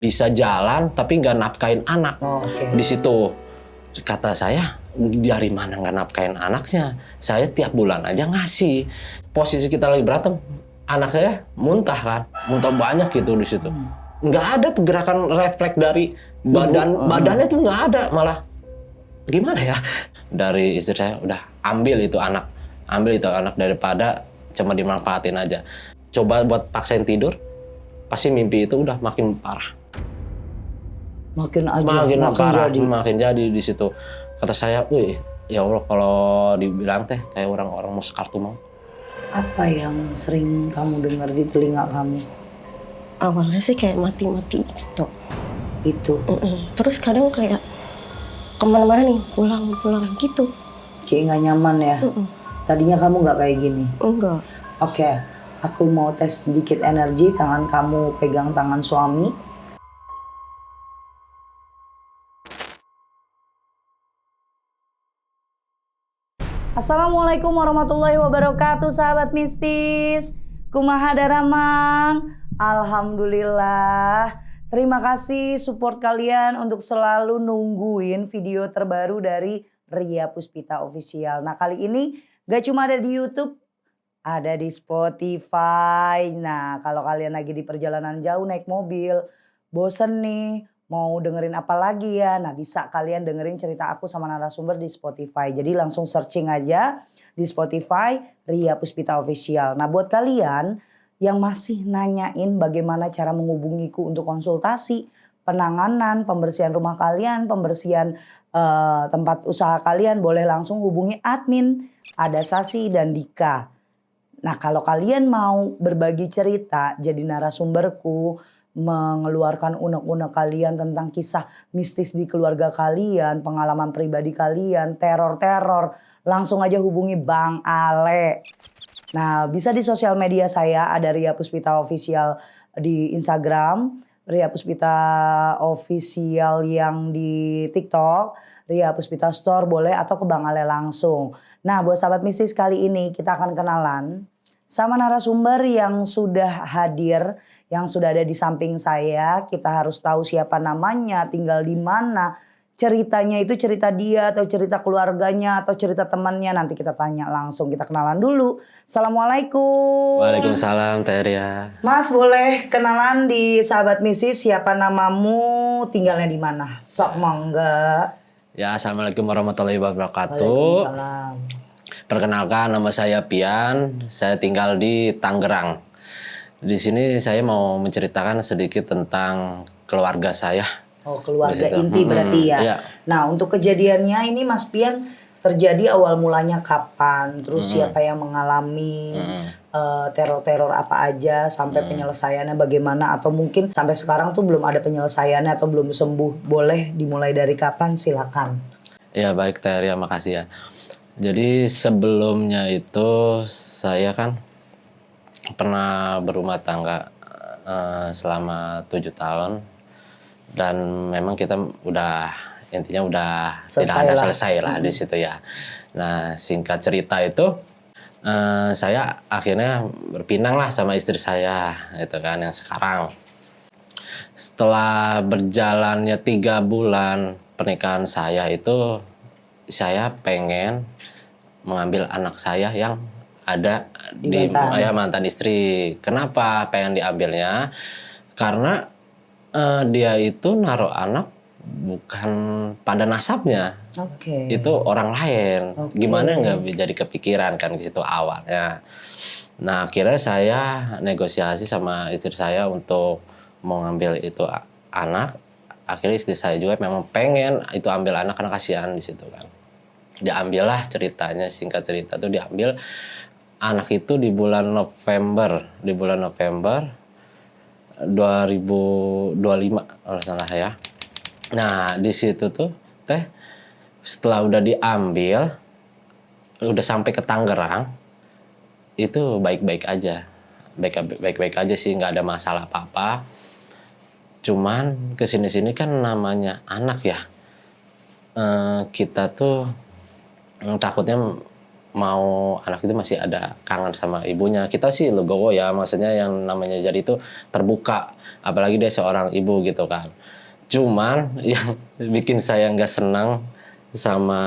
bisa jalan tapi nggak nafkain anak. Di situ kata saya, dari mana nggak nafkain anaknya? Saya tiap bulan aja ngasih. Posisi kita lagi berantem, anak saya muntah kan, muntah banyak gitu di situ. Nggak ada pergerakan refleks dari badannya tuh nggak ada, malah gimana ya? Dari istri saya udah ambil itu anak daripada cuma dimanfaatin aja. Coba buat paksain tidur, pasti mimpi itu udah makin parah. Makin jadi di situ. Kata saya, wih, ya Allah kalau dibilang teh kayak orang-orang mau sekartu mau. Apa yang sering kamu dengar di telinga kamu? Awalnya sih kayak mati-mati gitu. Itu. Terus kadang kayak kemana-mana nih, pulang gitu. Kayak nggak nyaman ya? Tadinya kamu nggak kayak gini? Enggak. Oke, aku mau tes sedikit energi. Tangan kamu pegang tangan suami. Assalamualaikum warahmatullahi wabarakatuh, sahabat mistis. Kumaha daramang? Alhamdulillah. Terima kasih support kalian untuk selalu nungguin video terbaru dari Ria Puspita Official. Nah, kali ini gak cuma ada di YouTube, ada di Spotify. Nah, kalau kalian lagi di perjalanan jauh naik mobil, bosen nih, mau dengerin apa lagi ya? Nah, bisa kalian dengerin cerita aku sama narasumber di Spotify. Jadi langsung searching aja di Spotify Ria Puspita Official. Nah, buat kalian yang masih nanyain bagaimana cara menghubungiku untuk konsultasi, penanganan, pembersihan rumah kalian, pembersihan tempat usaha kalian, boleh langsung hubungi admin, ada Sasi dan Dika. Nah, kalau kalian mau berbagi cerita, jadi narasumberku, mengeluarkan unek-unek kalian tentang kisah mistis di keluarga kalian, pengalaman pribadi kalian, teror-teror, langsung aja hubungi Bang Ale. Nah, bisa di sosial media saya, ada Ria Puspita Official di Instagram, Ria Puspita Official yang di TikTok, Ria Puspita Store boleh, atau ke Bang Ale langsung. Nah, buat sahabat mistis kali ini kita akan kenalan sama narasumber yang sudah hadir, yang sudah ada di samping saya. Kita harus tahu siapa namanya, tinggal di mana, ceritanya itu cerita dia atau cerita keluarganya atau cerita temannya. Nanti kita tanya langsung, kita kenalan dulu. Assalamualaikum. Waalaikumsalam, Teh Ria. Mas, boleh kenalan di sahabat mistis, siapa namamu, tinggalnya di mana? Sok monggo. Ya, assalamualaikum warahmatullahi wabarakatuh. Waalaikumsalam. Perkenalkan, nama saya Pian. Saya tinggal di Tangerang. Di sini saya mau menceritakan sedikit tentang keluarga saya. Oh, keluarga inti berarti ya. Iya. Nah, untuk kejadiannya ini Mas Pian terjadi awal mulanya kapan? Terus siapa yang mengalami teror-teror apa aja sampai penyelesaiannya bagaimana? Atau mungkin sampai sekarang tuh belum ada penyelesaiannya atau belum sembuh? Boleh dimulai dari kapan? Silakan. Ya, baik Teh Ria, makasih ya. Jadi sebelumnya itu saya kan pernah berumah tangga selama 7 tahun. Dan memang kita intinya udah tidak ada selesai lah di situ ya. Nah, singkat cerita itu saya akhirnya berpinang lah sama istri saya gitu kan, yang sekarang. Setelah berjalannya 3 bulan pernikahan saya itu, saya pengen mengambil anak saya yang ada di mantan istri. Kenapa pengen diambilnya? Karena dia itu naruh anak bukan pada nasabnya. Itu orang lain. Gimana nggak jadi kepikiran kan gitu awalnya. Nah, akhirnya saya negosiasi sama istri saya untuk mau ngambil itu anak. Akhirnya istri saya juga memang pengen itu ambil anak karena kasihan di situ kan. Diambillah ceritanya, singkat cerita tuh diambil anak itu di bulan November 2025 kalau salah ya. Nah, di situ tuh Teh, setelah udah diambil, udah sampai ke Tangerang, itu baik-baik aja. Baik-baik aja sih, nggak ada masalah apa-apa. Cuman kesini-sini kan namanya anak ya. Kita tuh takutnya mau anak itu masih ada kangen sama ibunya. Kita sih legowo ya, maksudnya yang namanya jadi itu terbuka, apalagi dia seorang ibu gitu kan. Cuman yang bikin saya nggak senang sama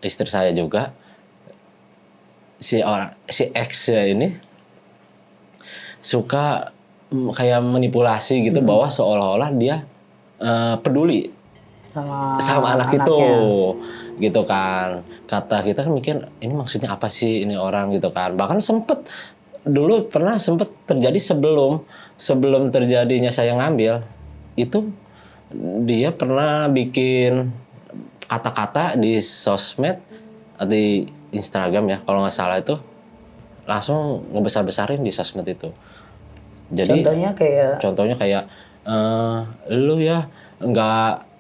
istri saya juga, si ex ini suka kayak manipulasi gitu bahwa seolah-olah dia peduli sama anak itu gitu kan. Kata kita kan mikir ini maksudnya apa sih ini orang gitu kan. Bahkan pernah terjadi sebelum terjadinya saya ngambil itu, dia pernah bikin kata-kata di sosmed atau di Instagram ya kalau nggak salah, itu langsung ngebesar-besarin di sosmed itu. Jadi contohnya kayak lu ya nggak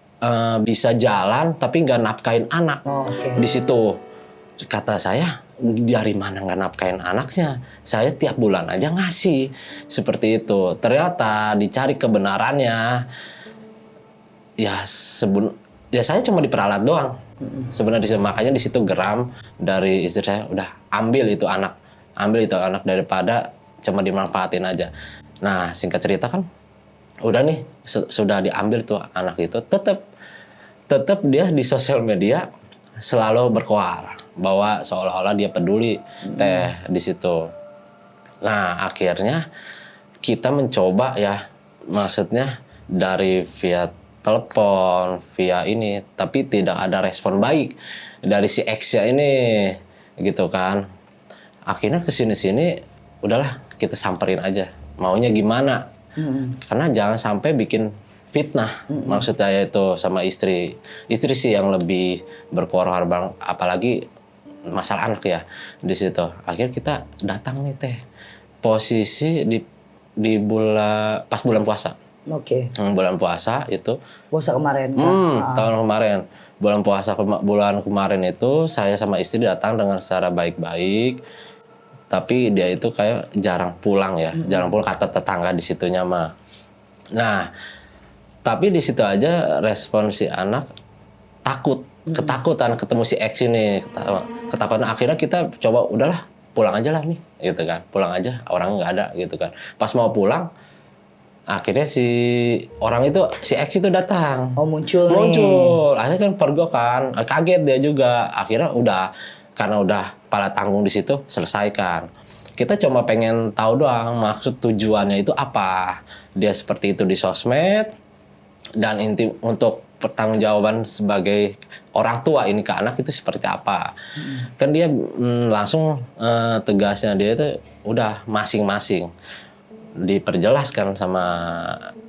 bisa jalan tapi nggak nafkain anak. Di situ kata saya, dari mana nggak nafkain anaknya? Saya tiap bulan aja ngasih seperti itu. Ternyata dicari kebenarannya, ya saya cuma diperalat doang. Sebenarnya makanya di situ geram dari istri saya, udah ambil itu anak daripada cuma dimanfaatin aja. Nah singkat cerita kan udah nih sudah diambil tuh anak itu, tetap dia di sosial media selalu berkoar bahwa seolah-olah dia peduli teh di situ. Nah akhirnya kita mencoba ya, maksudnya dari via telepon, via ini, tapi tidak ada respon baik dari si ex-nya ini gitu kan. Akhirnya kesini-sini udahlah kita samperin aja maunya gimana. Karena jangan sampai bikin fitnah. Maksud saya itu sama istri sih yang lebih berkorban, apalagi masalah anak ya di situ. Akhirnya kita datang nih teh, posisi di pas bulan puasa. Bulan puasa itu. Puasa kemarin. Tahun kemarin. Bulan kemarin itu saya sama istri datang dengan secara baik-baik. Tapi dia itu kayak jarang pulang ya, jarang pulang, kata tetangga di situnya mah. Nah, tapi di situ aja respon si anak ketakutan ketemu si ex ini, ketakutan. Akhirnya kita coba udahlah pulang aja lah nih, gitu kan, pulang aja, orang nggak ada gitu kan. Pas mau pulang, akhirnya si ex itu datang. Muncul. Akhirnya kan pergo kan, kaget dia juga. Akhirnya karena udah pala tanggung di situ, selesaikan. Kita cuma pengen tahu doang maksud tujuannya itu apa. Dia seperti itu di sosmed, dan untuk pertanggungjawaban sebagai orang tua ini ke anak itu seperti apa. Kan dia langsung tegasnya dia itu udah masing-masing diperjelaskan sama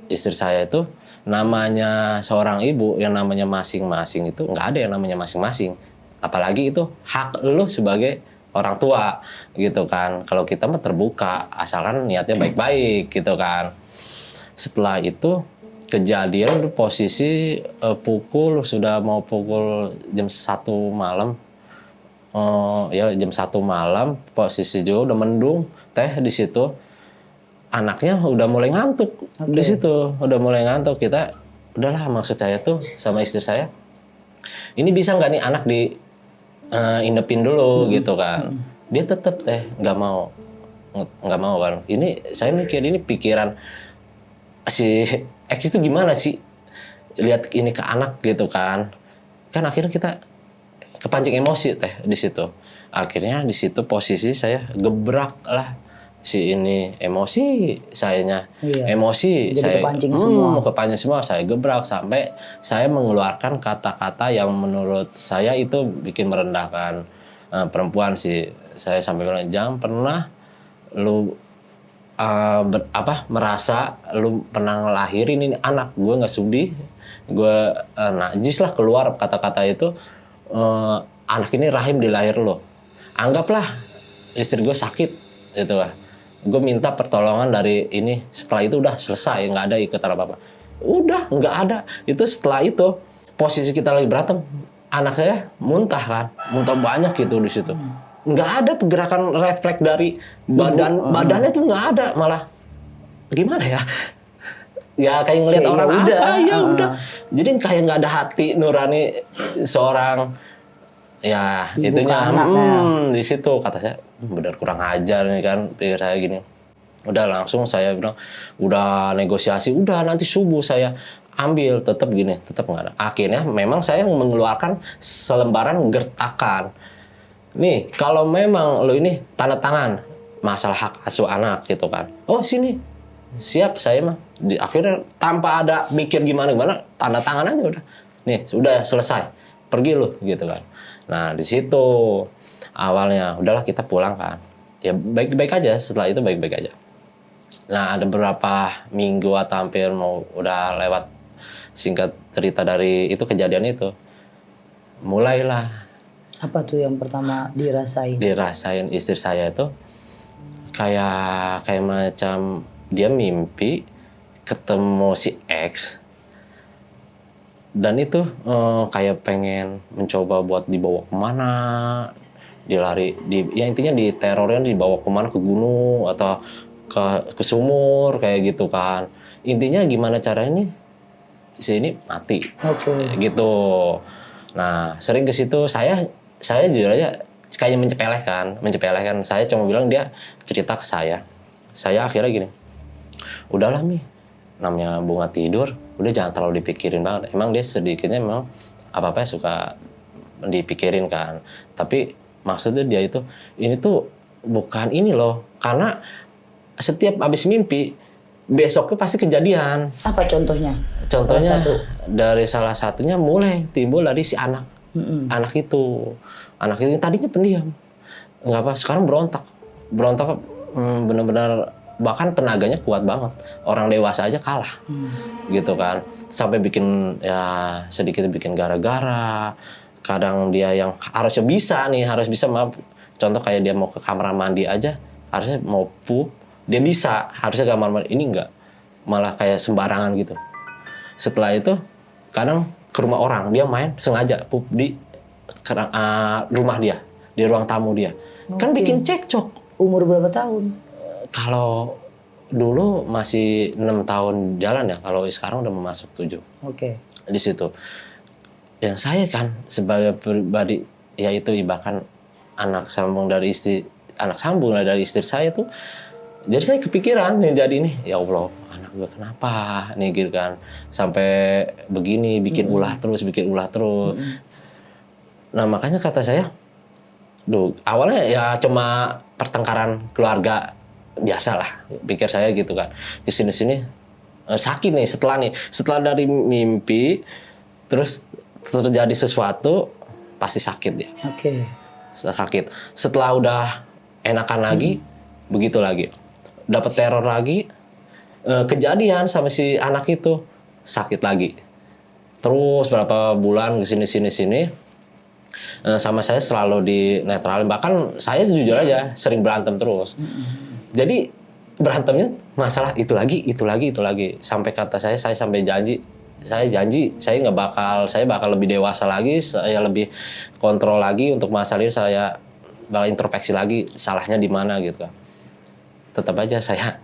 istri saya itu, namanya seorang ibu yang namanya masing-masing itu nggak ada yang namanya masing-masing. Apalagi itu hak lu sebagai orang tua gitu kan. Kalau kita mah terbuka asalkan niatnya baik-baik gitu kan. Setelah itu kejadian posisi sudah mau pukul jam 1 malam. Jam 1 malam, posisi juga udah mendung teh di situ. Anaknya udah mulai ngantuk di situ, udah mulai ngantuk. Kita udahlah, maksud saya tuh sama istri saya, ini bisa nggak nih anak inepin dulu gitu kan. Dia tetap nggak mau kan. Ini saya mikir, ini pikiran si ex itu gimana sih lihat ini ke anak gitu kan. Kan akhirnya kita kepancing emosi di situ. Akhirnya di situ posisi saya gebrak lah si ini, emosi sayanya. Emosi. Jadi saya kepancing semua, saya gebrak sampai saya mengeluarkan kata-kata yang menurut saya itu bikin merendahkan perempuan sih. Saya sampai bilang, jangan pernah lu merasa lu pernah ngelahirin ini anak. Gue nggak sudi, gue najis lah, keluar kata-kata itu. Anak ini rahim di lahir lo. Anggaplah istri gue sakit gitu lah. Gue minta pertolongan dari ini, setelah itu udah selesai, nggak ada ikutan apa-apa. Udah nggak ada. Itu setelah itu posisi kita lagi berantem, anak saya muntah kan, muntah banyak gitu di situ. Nggak ada pergerakan refleks dari badannya tuh nggak ada, malah gimana ya? Ya kayak ngeliat orang udah. Jadi kayak nggak ada hati nurani seorang Ya, Ibu ke itunya anaknya. di situ kata saya benar kurang ajar nih kan, pikir saya gini. Udah langsung saya bilang, udah negosiasi, udah nanti subuh saya ambil, tetap gini, tetap nggak ada. Akhirnya memang saya mengeluarkan selembaran gertakan. Nih, kalau memang lo ini tanda tangan masalah hak asuh anak gitu kan. Oh sini, siap saya mah. Akhirnya tanpa ada mikir gimana tanda tangan aja udah. Nih sudah selesai, pergi lo gitu kan. Nah di situ awalnya udahlah kita pulang kan. Ya baik-baik aja, setelah itu baik-baik aja. Nah ada beberapa minggu atau hampir mau udah lewat, singkat cerita dari itu kejadian itu, mulailah Apa tuh yang pertama dirasain? dirasain istri saya itu kayak macam dia mimpi ketemu si X dan itu kayak pengen mencoba buat dibawa kemana, ya intinya di terornya dibawa kemana, ke gunung atau ke sumur kayak gitu kan. Intinya gimana caranya nih si ini mati. Oke. Gitu. Nah sering ke situ, saya jujur aja kayak menyepelekan. Saya cuma bilang, dia cerita ke saya akhirnya gini, udahlah Mi, namanya bunga tidur, udah jangan terlalu dipikirin banget. Emang dia sedikitnya memang apa-apa suka dipikirin kan, tapi maksudnya dia itu ini tuh bukan ini loh, karena setiap habis mimpi besoknya pasti kejadian. Apa contohnya? Contohnya Salah satu. dari salah satunya mulai timbul dari si anak. Anak itu tadinya pendiam, nggak apa, sekarang berontak benar-benar, bahkan tenaganya kuat banget, orang dewasa aja kalah. Gitu kan, sampai bikin ya sedikit bikin gara-gara. Kadang dia yang harus bisa maaf, contoh kayak dia mau ke kamar mandi aja, harusnya mau pup dia bisa, harusnya kamar mandi, ini enggak, malah kayak sembarangan gitu. Setelah itu kadang ke rumah orang, dia main sengaja pup di rumah dia, di ruang tamu dia. Kan bikin cekcok. Umur berapa tahun? Kalau dulu masih 6 tahun jalan ya, kalau sekarang udah mau masuk 7. Oke. Di situ. Yang saya kan sebagai pribadi, yaitu ibaratkan anak sambung dari istri saya tuh, jadi saya kepikiran nih jadi nih, ya Allah, anak gue kenapa nih gitu kan, sampai begini, bikin ulah terus. Nah makanya kata saya, awalnya ya cuma pertengkaran keluarga biasa lah, pikir saya gitu kan. Kesini sakit nih, setelah dari mimpi terus terjadi sesuatu pasti sakit dia. Oke. Sakit. Setelah udah enakan lagi, begitu lagi. Dapat teror lagi, kejadian sama si anak itu, sakit lagi. Terus berapa bulan kesini sama saya selalu dinetralin. Bahkan saya jujur aja sering berantem terus. Jadi berantemnya masalah itu lagi. Sampai kata saya sampai janji saya bakal lebih dewasa lagi, saya lebih kontrol lagi untuk masalah ini, saya bakal introspeksi lagi salahnya di mana gitu kan. Tetap aja saya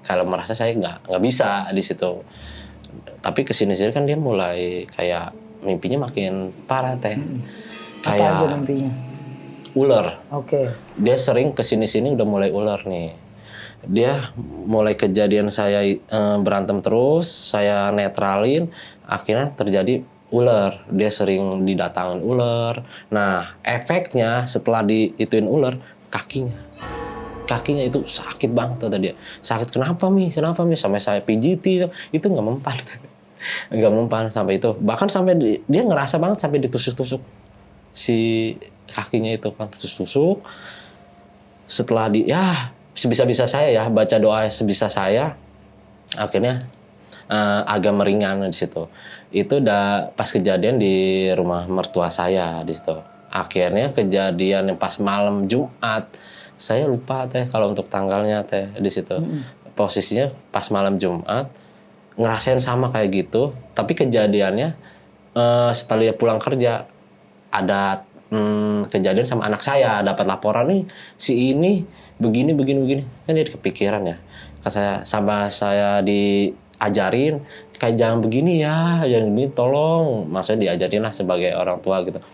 kalau merasa saya nggak bisa di situ. Tapi kesini kan dia mulai kayak mimpinya makin parah teh. Apa aja mimpinya? Ular. Oke. Dia sering kesini udah mulai ular nih. Dia mulai kejadian saya berantem terus, saya netralin, akhirnya terjadi ular. Dia sering didatangin ular. Nah efeknya setelah diituin ular, kakinya itu sakit banget kata dia. Sakit kenapa Mi? Sampai saya pijiti itu nggak mempan sampai itu. Bahkan sampai dia ngerasa banget sampai ditusuk-tusuk si kakinya itu kan, tusuk-tusuk. Setelah sebisa-bisa saya ya baca doa sebisa saya, akhirnya agak meringan di situ. Itu udah pas kejadian di rumah mertua saya di situ. Akhirnya kejadian yang pas malam Jumat, saya lupa teh kalau untuk tanggalnya teh di situ. Posisinya pas malam Jumat, ngerasain sama kayak gitu, tapi kejadiannya setelah dia pulang kerja ada kejadian sama anak saya, dapat laporan nih si ini begini kan dia kepikiran ya. Sama saya diajarin kayak jangan begini ya, jangan begini, tolong, maksudnya diajarin lah sebagai orang tua gitu.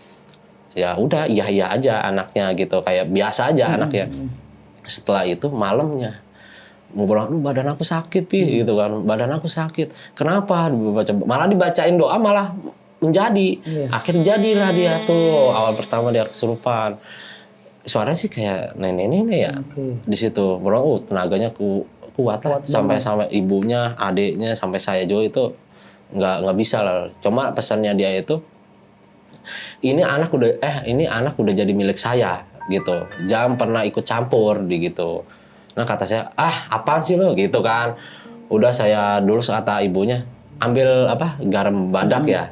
ya udah iya aja anaknya gitu, kayak biasa aja anaknya. Setelah itu malamnya ngobrol, aduh badan aku sakit Pi gitu kan, badan aku sakit. Kenapa? Malah dibacain doa malah menjadi. Akhirnya jadilah dia tuh, awal pertama dia kesurupan. Suaranya sih kayak nenek-nenek ya. Di situ, bro, tenaganya kuat lah. Sampai ibunya, adiknya, sampai saya juga itu nggak bisa lah. Cuma pesannya dia itu, ini anak udah jadi milik saya gitu. Jangan pernah ikut campur di gitu. Nah kata saya, apaan sih lo gitu kan. Udah saya dulu kata ibunya, ambil garam badak ya.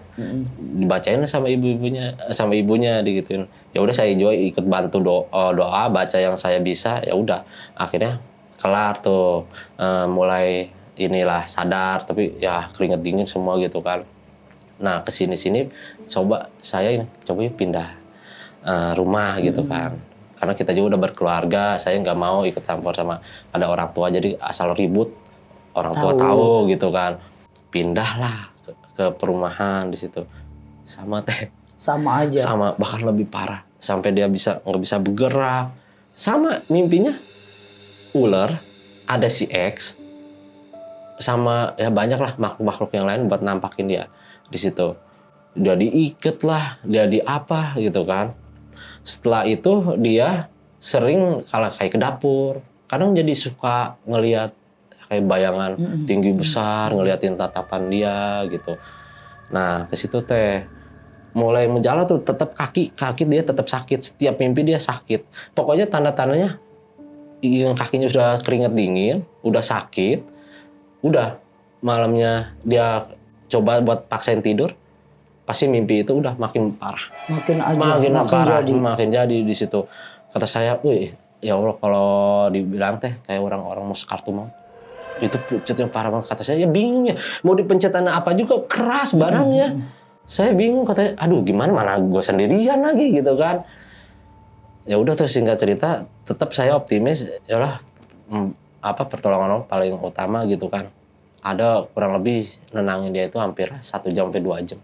Dibacain sama ibunya digituin. Ya udah saya juga ikut bantu doa, baca yang saya bisa, ya udah. Akhirnya kelar tuh, mulai inilah sadar, tapi ya keringet dingin semua gitu kan. Nah kesini coba pindah rumah gitu kan. Karena kita juga udah berkeluarga, saya nggak mau ikut campur sama ada orang tua, jadi asal ribut orang tua tahu gitu kan. Pindahlah ke perumahan di situ. Sama aja. Sama, bahkan lebih parah. Sampai dia nggak bisa bergerak. Sama mimpinya ular, ada si X, sama ya banyak lah makhluk-makhluk yang lain buat nampakin dia di situ. Dia diikat lah, dia diapa gitu kan. Setelah itu dia sering kalau kayak ke dapur, kadang jadi suka ngelihat kayak bayangan tinggi besar, ngeliatin tatapan dia gitu. Nah ke situ mulai menjala tuh, tetap kaki dia tetap sakit, setiap mimpi dia sakit. Pokoknya tanda-tandanya yang kakinya sudah keringat dingin, udah sakit, udah malamnya dia coba buat paksain tidur, pasti mimpi itu udah makin parah. Makin jadi di situ. Kata saya, wih, ya Allah kalau dibilang kayak orang-orang mau kartu maut. Itu pucat yang parah banget. Kata saya, ya bingung ya. Mau dipencetan apa juga keras badannya. Saya bingung, katanya, aduh gimana, mana gue sendirian lagi gitu kan. Ya udah terus singkat cerita, tetap saya optimis, yalah pertolongan paling utama gitu kan. Ada kurang lebih nenangin dia itu hampir 1 jam sampai 2 jam.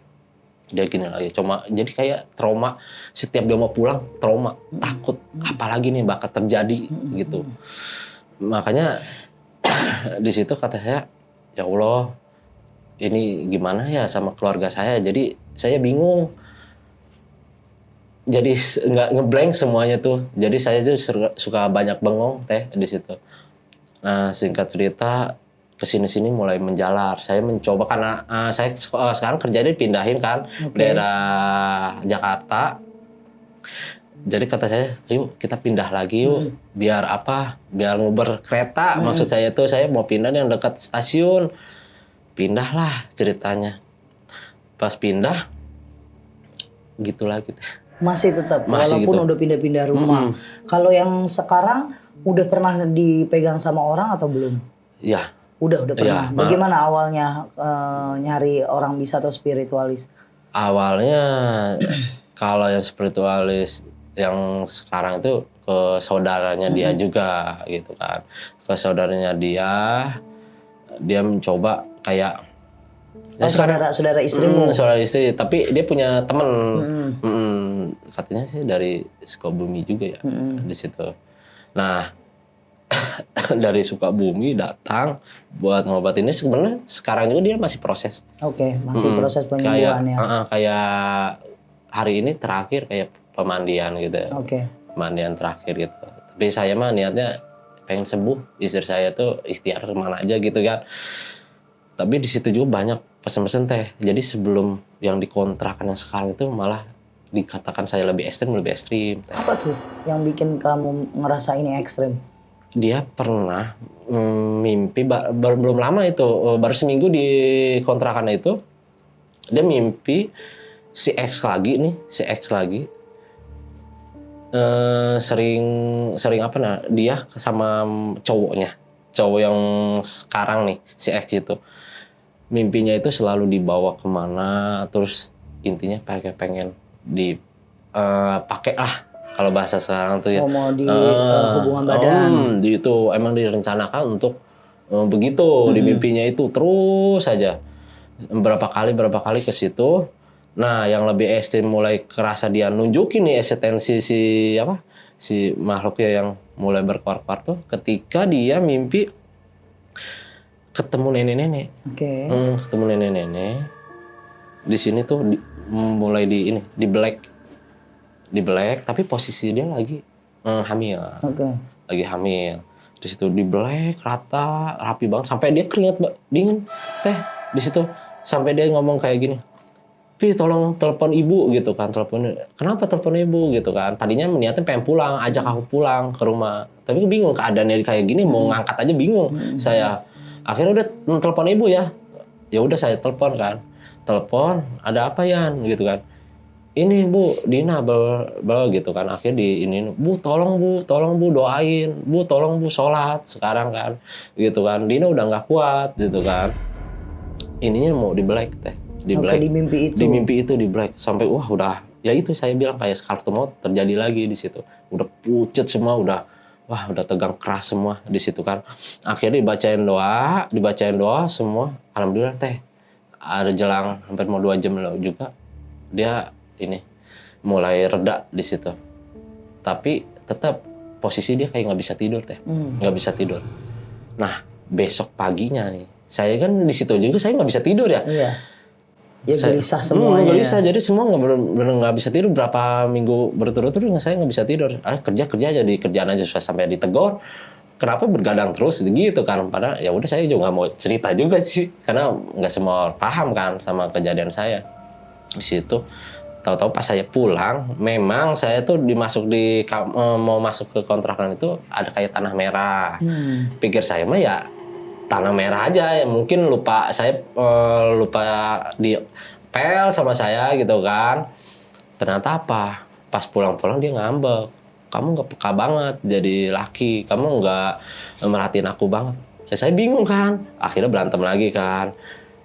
Dia gini lagi, cuma jadi kayak trauma. Setiap dia mau pulang, trauma, takut. Apalagi nih bakal terjadi gitu. Makanya di situ kata saya, ya Allah, ini gimana ya sama keluarga saya. Jadi saya bingung. Jadi nggak ngeblank semuanya tuh. Jadi saya tuh suka banyak bengong di situ. Nah singkat cerita, kesini mulai menjalar. Saya mencoba karena saya sekarang kerjanya dipindahin kan, daerah Jakarta. Jadi kata saya, ayo kita pindah lagi yuk. Biar nguber kereta. Maksud saya tuh saya mau pindah yang dekat stasiun. Pindahlah ceritanya. Pas pindah, gitulah gitu. Masih tetap, walaupun gitu. Udah pindah-pindah rumah. Kalau yang sekarang udah pernah dipegang sama orang atau belum? Ya. Udah pernah. Ya, bagaimana awalnya nyari orang bisa atau spiritualis? Awalnya kalau yang spiritualis yang sekarang itu ke saudaranya dia juga gitu kan. Ke saudaranya dia mencoba kayak saudara istrimu. Saudara istri, tapi dia punya teman. Katanya sih dari Sukabumi juga ya di situ. Nah, dari Sukabumi datang buat ngobatin ini, sebenarnya sekarang juga dia masih proses. Masih proses penyembuhan ya. Kayak hari ini terakhir kayak pemandian gitu. Pemandian terakhir gitu. Tapi saya mah niatnya pengen sembuh. Istri saya tuh ikhtiar kemana aja gitu kan. Tapi di situ juga banyak pesan-pesan Jadi sebelum yang dikontrakan yang sekarang itu malah dikatakan saya lebih ekstrim. Apa tuh yang bikin kamu ngerasa ini ekstrim? Dia pernah mimpi belum lama itu, baru seminggu di kontrakan itu, dia mimpi si X lagi sering dia sama cowok yang sekarang nih, si X itu mimpinya itu selalu dibawa kemana, terus intinya pengen dipakai lah kalau bahasa sekarang tuh ya. Mau di hubungan badan. Itu emang direncanakan untuk begitu di mimpinya itu terus saja. Berapa kali ke situ. Nah, yang lebih ekstrim mulai kerasa dia nunjukin nih eksistensi si makhluknya yang mulai berkoar-koar tuh ketika dia mimpi ketemu nenek-nenek. Oke. Ketemu nenek-nenek. Di sini tuh mulai di black tapi posisi dia lagi hamil. Oke. Lagi hamil. Di situ di black rata, rapi banget sampai dia keringat dingin teh di situ sampai dia ngomong kayak gini. Pi tolong telepon ibu gitu kan, kenapa telepon ibu gitu kan, tadinya niatnya pengen pulang, ajak aku pulang ke rumah, tapi bingung keadaannya kayak gini, mau ngangkat aja bingung saya, akhirnya udah telepon ibu ya udah saya telepon kan, ada apa Yan gitu kan, ini Bu Dina bel gitu kan, akhirnya Bu tolong bu doain, Bu tolong Bu sholat sekarang kan, gitu kan, Dina udah nggak kuat gitu kan, ininya mau di black teh. Di black, di mimpi itu. Di mimpi itu di black sampai wah udah ya itu saya bilang kayak skartu maut terjadi lagi di situ. Udah pucet semua, udah tegang keras semua di situ kan. Akhirnya dibacain doa semua. Alhamdulillah teh. Ada jelang hampir mau 2 jam juga dia ini mulai reda di situ. Tapi tetap posisi dia kayak nggak bisa tidur teh. Nggak bisa tidur. Nah, besok paginya nih. Saya kan di situ juga saya nggak bisa tidur ya. Iya. Ya gelisah semuanya. Gelisah, jadi semua nggak bisa tidur berapa minggu berturut-turut saya nggak bisa tidur. Kerja aja di kerjaan aja sampai ditegur. Kenapa bergadang terus gitu kan? Padahal ya udah saya juga nggak mau cerita juga sih, karena nggak semua paham kan sama kejadian saya di situ. Tahu-tahu pas saya pulang, memang saya tuh mau masuk ke kontrakan itu ada kayak tanah merah. Pikir saya mah ya tanah merah aja ya, mungkin lupa di pel sama saya gitu kan. Ternyata apa? Pas pulang-pulang dia ngambek. Kamu nggak peka banget jadi laki, kamu nggak merhatiin aku banget. Ya saya bingung kan. Akhirnya berantem lagi kan.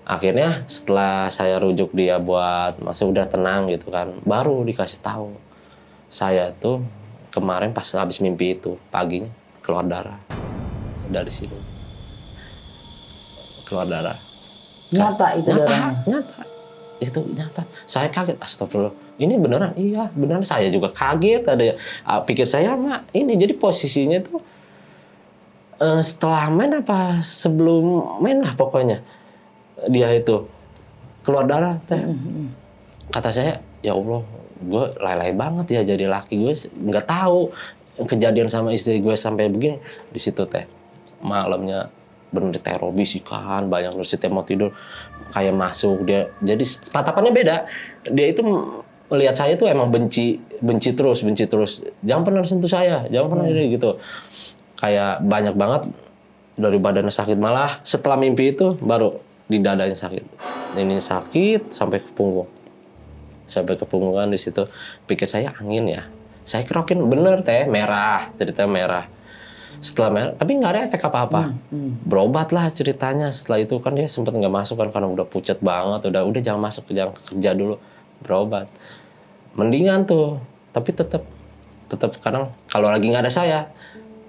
Akhirnya setelah saya rujuk dia buat masih udah tenang gitu kan, baru dikasih tahu. Saya tuh kemarin pas habis mimpi itu paginya keluar darah dari sini. Keluar darah. Nyata itu darahnya? Nyata. Itu nyata. Saya kaget, astagfirullah. Ini beneran? Iya, beneran. Saya juga kaget. Pikir saya, Mak, ini jadi posisinya tuh setelah main apa sebelum main lah pokoknya. Dia itu keluar darah. Kata saya, ya Allah, gue lelai banget ya jadi laki. Gue nggak tahu kejadian sama istri gue sampai begini. Di situ teh malamnya bener teror, bisikan banyak, terus setiap mau tidur kayak masuk dia, jadi tatapannya beda. Dia itu melihat saya tuh emang benci terus, jangan pernah sentuh saya, jangan pernah gitu, kayak banyak banget dari badannya sakit. Malah setelah mimpi itu baru di dadanya sakit, ini sakit sampai ke punggungan di situ. Pikir saya angin ya, saya kerokin bener teh merah, ceritanya merah. Setelah merah, tapi nggak ada efek apa-apa. Berobat lah ceritanya. Setelah itu kan dia sempat nggak masuk kan karena udah pucat banget. Udah jangan masuk, jangan kerja dulu. Berobat. Mendingan tuh. Tapi tetap kadang kalau lagi nggak ada saya,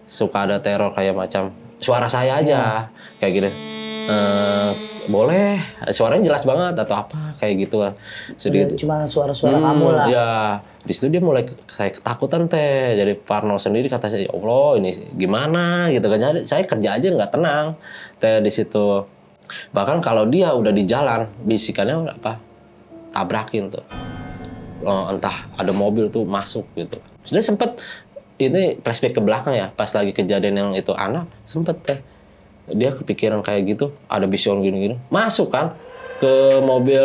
suka ada teror kayak macam suara saya aja kayak gini. Boleh, suaranya jelas banget atau apa kayak gitu kan. Sedikit. Cuma suara-suara kamu lah. Ya, di situ dia mulai saya ketakutan teh, jadi parno sendiri. Kata saya, ya Allah ini gimana gitu kan. Jadi saya kerja aja nggak tenang teh di situ. Bahkan kalau dia udah di jalan, bisikannya apa? Tabrakin tuh. Entah ada mobil tuh masuk gitu. Sudah sempet ini flashback ke belakang ya, pas lagi kejadian yang itu anak sempet teh. Dia kepikiran kayak gitu, ada vision gini-gini. Masuk kan ke mobil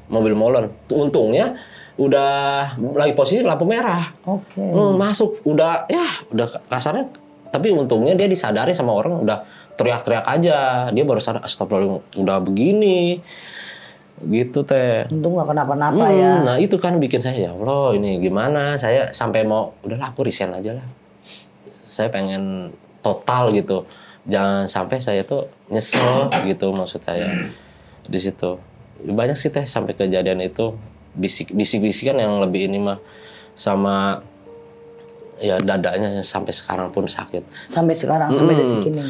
mobil molen. Untungnya udah lagi posisi lampu merah. Oke. Masuk udah kasarnya, tapi untungnya dia disadari sama orang, udah teriak-teriak aja. Dia baru sadar, astagfirullah udah begini. Gitu teh. Untung gak kenapa-napa ya. Nah itu kan bikin saya, ya Allah ini gimana. Saya sampai mau, udahlah aku resign aja lah. Saya pengen total gitu, jangan sampai saya tuh nyesel gitu maksud saya di situ. Banyak sih teh sampai kejadian itu bisik-bisikan yang lebih ini mah, sama ya dadanya sampai sekarang pun sakit. Sampai sekarang sampai detik ini.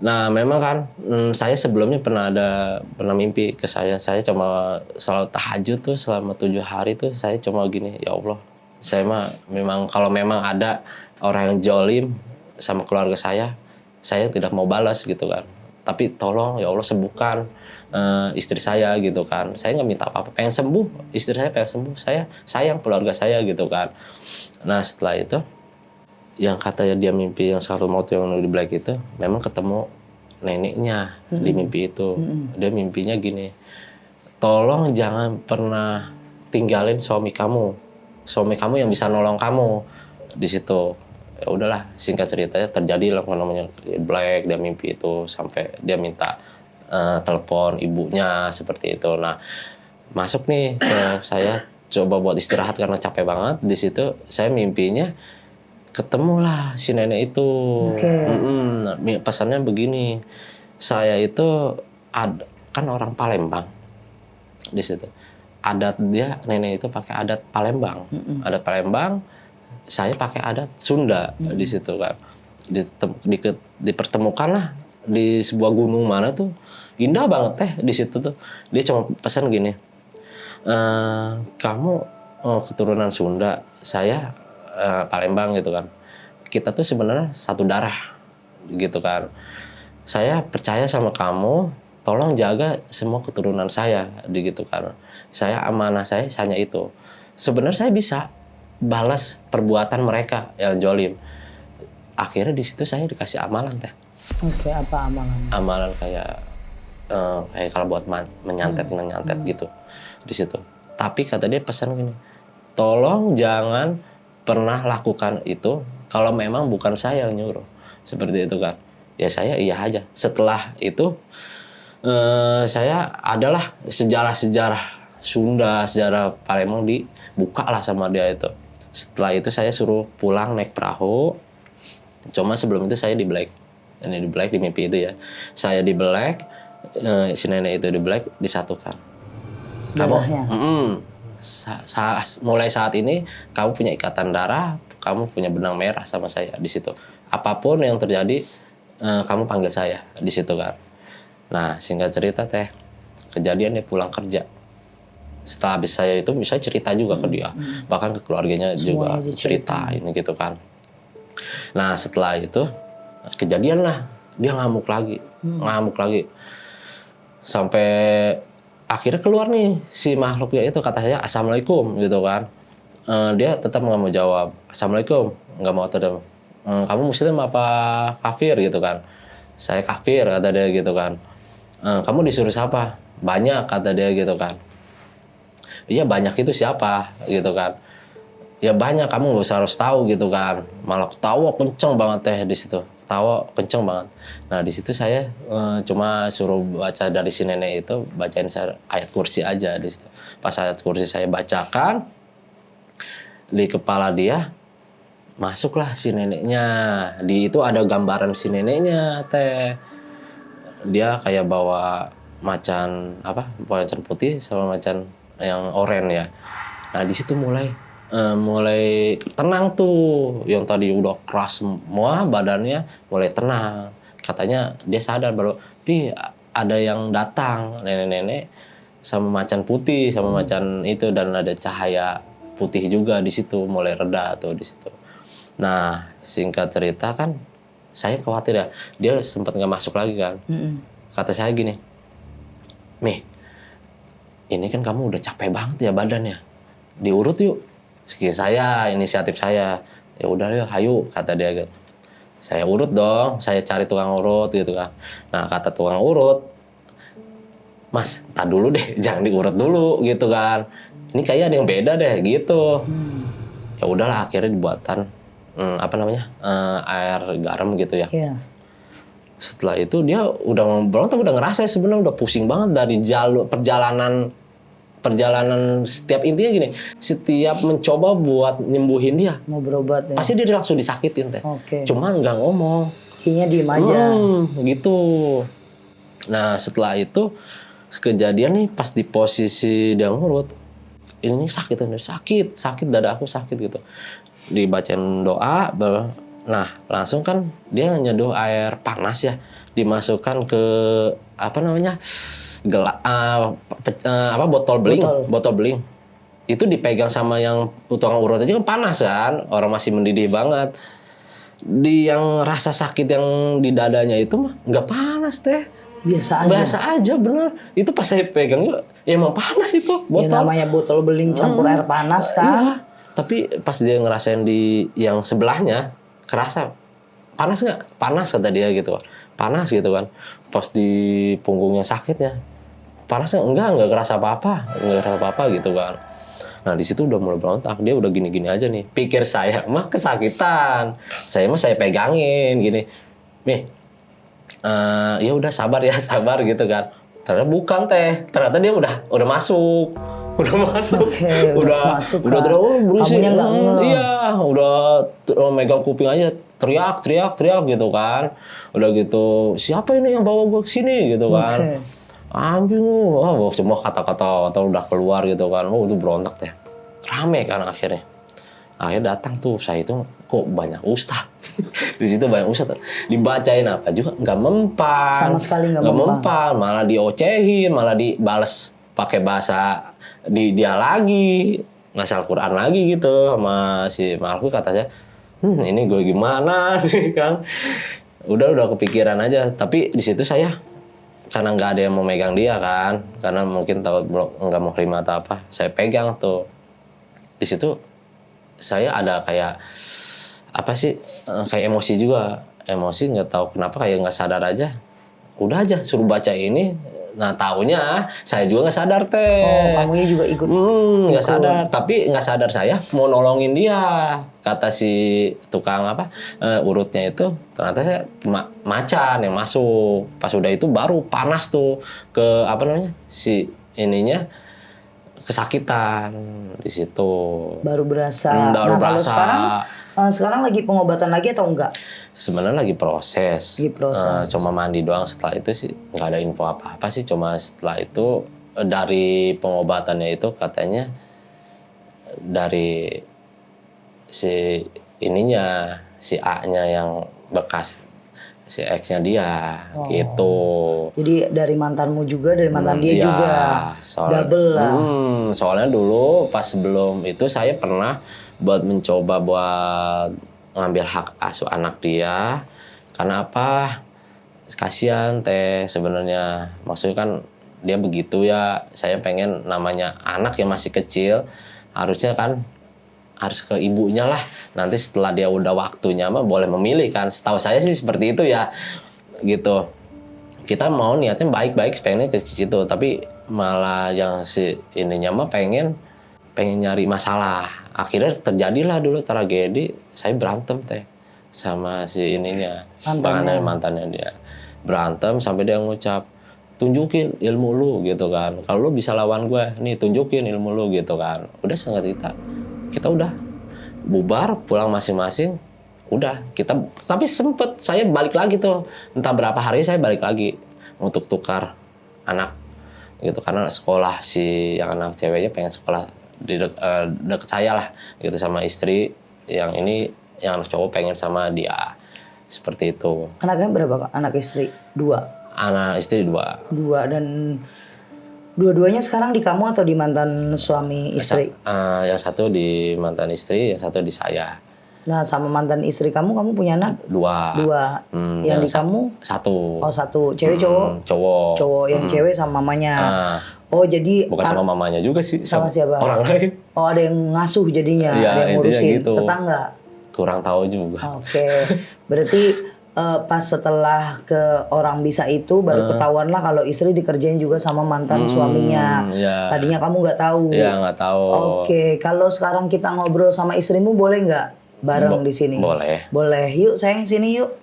Nah memang kan saya sebelumnya pernah mimpi ke saya cuma selalu tahajud tuh selama 7 hari tuh saya cuma gini, ya Allah, saya mah memang kalau memang ada orang yang zolim sama keluarga saya tidak mau balas gitu kan. Tapi tolong ya Allah sembuhkan istri saya gitu kan. Saya nggak minta apa-apa, pengen sembuh, istri saya pengen sembuh, saya sayang keluarga saya gitu kan. Nah setelah itu yang katanya dia mimpi yang selalu maut yang di Black itu memang ketemu neneknya di mimpi itu. Dia mimpinya gini, tolong jangan pernah tinggalin suami kamu yang bisa nolong kamu di situ. Ya udahlah, singkat ceritanya terjadi lah namanya Black, dia mimpi itu sampai dia minta telepon ibunya seperti itu. Nah masuk nih ke saya coba buat istirahat karena capek banget. Di situ saya mimpinya ketemulah si nenek itu. Nah, pesannya begini, saya itu kan orang Palembang di situ. Adat dia nenek itu pakai adat Palembang, adat Palembang. Saya pakai adat Sunda di situ kan. Dipertemukan lah di sebuah gunung mana tuh, indah banget di situ tuh. Dia cuma pesan gini, kamu keturunan Sunda, saya Palembang gitu kan. Kita tuh sebenarnya satu darah gitu kan. Saya percaya sama kamu, tolong jaga semua keturunan saya gitu kan. Saya amanah saya hanya itu. Sebenarnya saya bisa balas perbuatan mereka yang jolim. Akhirnya di situ saya dikasih amalan teh. Oke, apa amalan? Amalan kayak kalau buat menyantet gitu di situ. Tapi kata dia pesan gini, tolong jangan pernah lakukan itu kalau memang bukan saya yang nyuruh. Seperti itu kan. Ya saya iya aja. Setelah itu saya adalah sejarah-sejarah Sunda, sejarah Palembang dibuka lah sama dia itu. Setelah itu saya suruh pulang naik perahu. Cuma sebelum itu saya di Black. Ini di Black di mimpi itu ya. Saya di Black, si nenek itu di Black disatukan. Kamu mulai saat ini kamu punya ikatan darah, kamu punya benang merah sama saya di situ. Apapun yang terjadi, kamu panggil saya di situ kan. Nah singkat cerita teh, kejadian dia pulang kerja. Setelah habis saya itu, saya cerita juga ke dia, bahkan ke keluarganya juga cerita ini gitu kan. Nah setelah itu kejadian lah, dia ngamuk lagi, sampai akhirnya keluar nih si makhluknya itu, kata saya assalamualaikum gitu kan. Dia tetap nggak mau jawab assalamualaikum, nggak mau terima. Kamu muslim apa kafir gitu kan. Saya kafir kata dia gitu kan. Kamu disuruh siapa? Banyak kata dia gitu kan. Iya banyak itu siapa gitu kan. Ya banyak, kamu nggak usah harus tahu gitu kan. Malah ketawa kenceng banget teh di situ, ketawa kenceng banget. Nah di situ saya cuma suruh baca dari si nenek itu, bacain saya ayat kursi aja di situ. Pas ayat kursi saya bacakan, di kepala dia masuklah si neneknya. Di itu ada gambaran si neneknya teh. Dia kayak bawa macan macan putih sama macan yang oranye ya. Nah di situ mulai tenang tuh, yang tadi udah keras semua badannya mulai tenang. Katanya dia sadar baru, tapi ada yang datang, nenek-nenek sama macan putih sama macan itu, dan ada cahaya putih juga di situ, mulai reda tuh di situ. Nah singkat cerita kan saya khawatir ya, dia sempat nggak masuk lagi kan. Kata saya gini, Mih, ini kan kamu udah capek banget ya badannya, diurut yuk. Inisiatif saya, ya udah yuk, hayu kata dia gitu. Saya urut dong, saya cari tukang urut gitu kan. Nah kata tukang urut, Mas, tar dulu deh, jangan diurut dulu gitu kan. Ini kayaknya ada yang beda deh gitu. Ya udahlah, akhirnya dibuatan air garam gitu ya. Iya. Setelah itu dia udah ngerasa sebenarnya udah pusing banget dari perjalanan setiap intinya gini, setiap mencoba buat nyembuhin dia, Mau berobat ya. pasti dia langsung disakitin teh. Cuman nggak ngomong, Kayaknya diem aja. gitu. Nah setelah itu kejadian nih pas di posisi dia ngurut, ini sakit dada aku sakit gitu. Dibacain doa, nah langsung kan dia nyeduh air panas ya. dimasukkan ke apa namanya botol beling itu dipegang sama yang tukang urut aja kan panas kan, orang masih mendidih banget. Di yang rasa sakit yang di dadanya itu mah nggak panas teh, biasa aja bener. Itu pas saya pegang ya emang panas itu botol. Ya, namanya botol beling campur air panas kan. Iya. Tapi pas dia ngerasain di yang sebelahnya kerasa panas nggak? Panas kata dia gitu, panas gitu kan. Pas di punggungnya sakitnya panasnya enggak kerasa apa-apa gitu kan. Nah di situ udah mulai berontak, dia udah gini-gini aja nih. Pikir saya mah kesakitan, saya pegangin gini, nih, ya udah sabar gitu kan. Ternyata bukan teh, ternyata dia udah masuk, Oke, udah masuk udah kan. terlalu berisik. Kamunya nggak ngeh. Iya, udah megang kuping aja, teriak gitu kan. Udah gitu, siapa ini yang bawa gue kesini gitu kan. Ambil lu, semua kata-kata udah keluar gitu kan. Itu berontak teh. Rame kan akhirnya datang tuh, saya itu kok banyak ustaz. Di situ banyak ustaz. Dibacain apa juga nggak mempan. Sama sekali nggak mempan, malah diocehin, malah dibales pakai bahasa dia lagi, ngasal Quran lagi gitu sama si Marku. Kata saya, ini gue gimana nih kan. Udah kepikiran aja. Tapi di situ saya karena nggak ada yang mau megang dia kan, karena mungkin tahu nggak mau terima atau apa, saya pegang tuh. Di situ saya ada kayak apa sih, kayak emosi nggak tahu kenapa, kayak nggak sadar aja. Udah aja suruh baca ini, nah taunya saya juga nggak sadar teh. Oh, kamunya juga ikut. Nggak sadar, tapi nggak sadar saya mau nolongin dia. Kata si tukang urutnya itu, ternyata saya macan yang masuk. Pas udah itu baru panas tuh ke si ininya kesakitan di situ. Baru berasa. Baru berasa. Kalau sekarang lagi pengobatan lagi atau enggak? Sebenarnya lagi proses. Cuma mandi doang. Setelah itu sih nggak ada info apa-apa sih. Cuma setelah itu dari pengobatannya itu katanya dari si ininya, si A-nya yang bekas si X-nya dia gitu. Jadi dari mantanmu juga, dari mantan dia juga. Double lah. Soalnya dulu pas sebelum itu saya pernah mencoba buat ngambil hak asuh anak dia. Karena apa? Kasihan teh sebenarnya. Maksudnya kan dia begitu ya. Saya pengen namanya anak yang masih kecil, harusnya kan harus ke ibunya lah. Nanti setelah dia udah waktunya mah boleh memilih kan. Setahu saya sih seperti itu ya. Gitu. Kita mau niatnya baik-baik, pengennya ke situ, tapi malah yang si ininya mah pengen nyari masalah. Akhirnya terjadilah dulu tragedi, saya berantem teh sama si ininya, mantannya dia. Berantem sampai dia ngucap, tunjukin ilmu lu gitu kan. Kalau lu bisa lawan gue, nih tunjukin ilmu lu gitu kan. Udah setengah kita udah bubar, pulang masing-masing. Udah, tapi sempet saya balik lagi tuh. Entah berapa hari saya balik lagi untuk tukar anak gitu. Karena sekolah si yang anak ceweknya pengen sekolah di deket saya lah gitu sama istri. Yang ini yang anak cowok pengen sama dia. Seperti itu. Anaknya berapa, Kak? Anak istri? 2? Anak istri 2. 2, dan dua-duanya sekarang di kamu atau di mantan suami istri? Yang satu di mantan istri, yang satu di saya. Nah, sama mantan istri kamu punya anak? 2. Yang di kamu? 1. Oh, 1. Cewek cowok? Cowok. Yang cewek sama mamanya. Oh, jadi bukan sama mamanya juga sih. Sama siapa? Orang lain. Oh, ada yang ngasuh jadinya, ya, ada yang ngurusin gitu. Tetangga. Kurang tahu juga. Oke. Berarti pas setelah ke orang bisa itu baru ketahuan lah kalau istri dikerjain juga sama mantan suaminya. Ya. Tadinya kamu nggak tahu. Iya, nggak tahu. Oke, kalau sekarang kita ngobrol sama istrimu boleh nggak bareng di sini? Boleh. Boleh. Yuk, sayang sini yuk.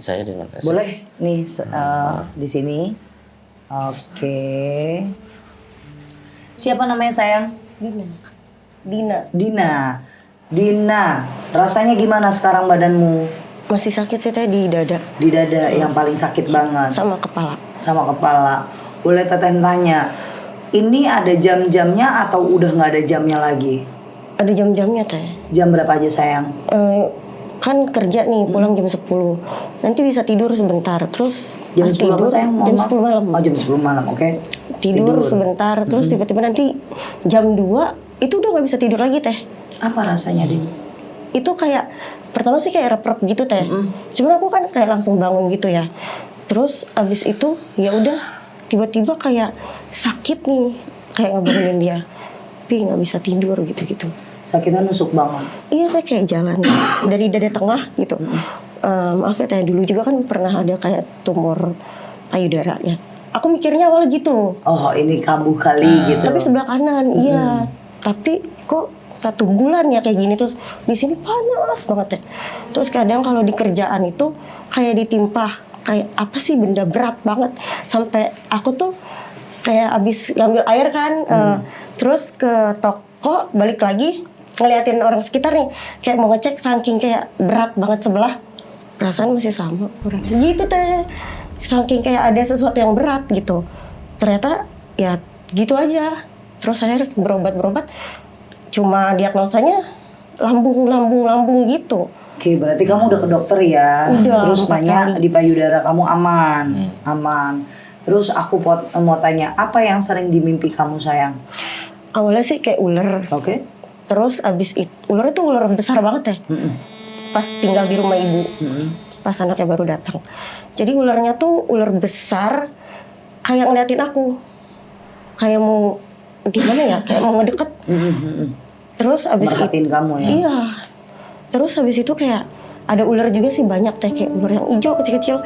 Saya di mana? Boleh nih di sini. Oke. Siapa namanya sayang? Dina, rasanya gimana sekarang badanmu? Masih sakit sih teh di dada. Di dada yang paling sakit banget. Sama kepala. Sama kepala. Boleh teteh tanya, ini ada jam-jamnya atau udah nggak ada jamnya lagi? Ada jam-jamnya teh. Jam berapa aja sayang? kan kerja nih pulang jam 10. Nanti bisa tidur sebentar. Terus Jam pas 10 apa tidur sayang? jam 10 malam. Oh jam 10 malam, oke. Tidur sebentar, terus tiba-tiba nanti jam 2 itu udah nggak bisa tidur lagi teh. Apa rasanya, Din? Itu kayak pertama sih kayak rep-rep gitu teh. Cuman aku kan kayak langsung bangun gitu ya. Terus abis itu ya udah tiba-tiba kayak sakit nih, kayak ngebangunin dia, tapi nggak bisa tidur gitu-gitu. Sakitnya nusuk banget. Iya teh kayak jalan dari dada tengah gitu. Maaf ya teh, dulu juga kan pernah ada kayak tumor payudara ya. Aku mikirnya awalnya gitu. Oh ini kambuh kali gitu. Tapi sebelah kanan, iya. Tapi kok 1 bulan ya kayak gini, terus di sini panas banget ya. Terus kadang kalau di kerjaan itu kayak ditimpa kayak apa sih benda berat banget, sampai aku tuh kayak abis ngambil air kan, terus ke toko balik lagi ngeliatin orang sekitar nih kayak mau ngecek saking kayak berat banget sebelah, perasaan masih sama kurang gitu teh, saking kayak ada sesuatu yang berat gitu. Ternyata ya gitu aja. Terus saya berobat cuma diagnosanya lambung gitu. Oke, berarti kamu udah ke dokter ya. Udah, Terus 4 nanya kali. di payudara kamu aman. Terus aku mau tanya, apa yang sering di mimpi kamu sayang? Awalnya sih kayak ular. Oke. Terus abis itu ular itu ular besar banget ya. Pas tinggal di rumah ibu, pas anaknya baru datang. Jadi ularnya tuh ular besar, kayak ngeliatin aku, kayak mau gimana ya, kayak mau ngedeket. Terus abis itu, Merhatiin kamu ya. iya. Terus abis itu kayak ada ular juga sih banyak teh, kayak ular yang hijau kecil-kecil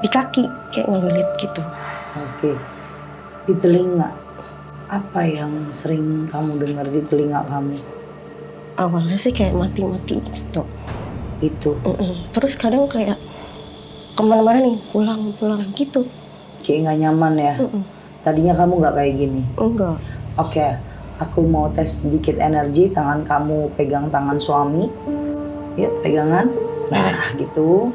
di kaki, kayak ngelilit gitu. Oke. Di telinga, apa yang sering kamu dengar di telinga kamu? Awalnya sih kayak mati-mati gitu. Itu. Terus kadang kayak kemana-mana nih pulang gitu. Kayak nggak nyaman ya. Tadinya kamu nggak kayak gini. Enggak. Oke, aku mau tes sedikit energi. Tangan kamu pegang tangan suami. Yuk, pegangan. Nah, gitu.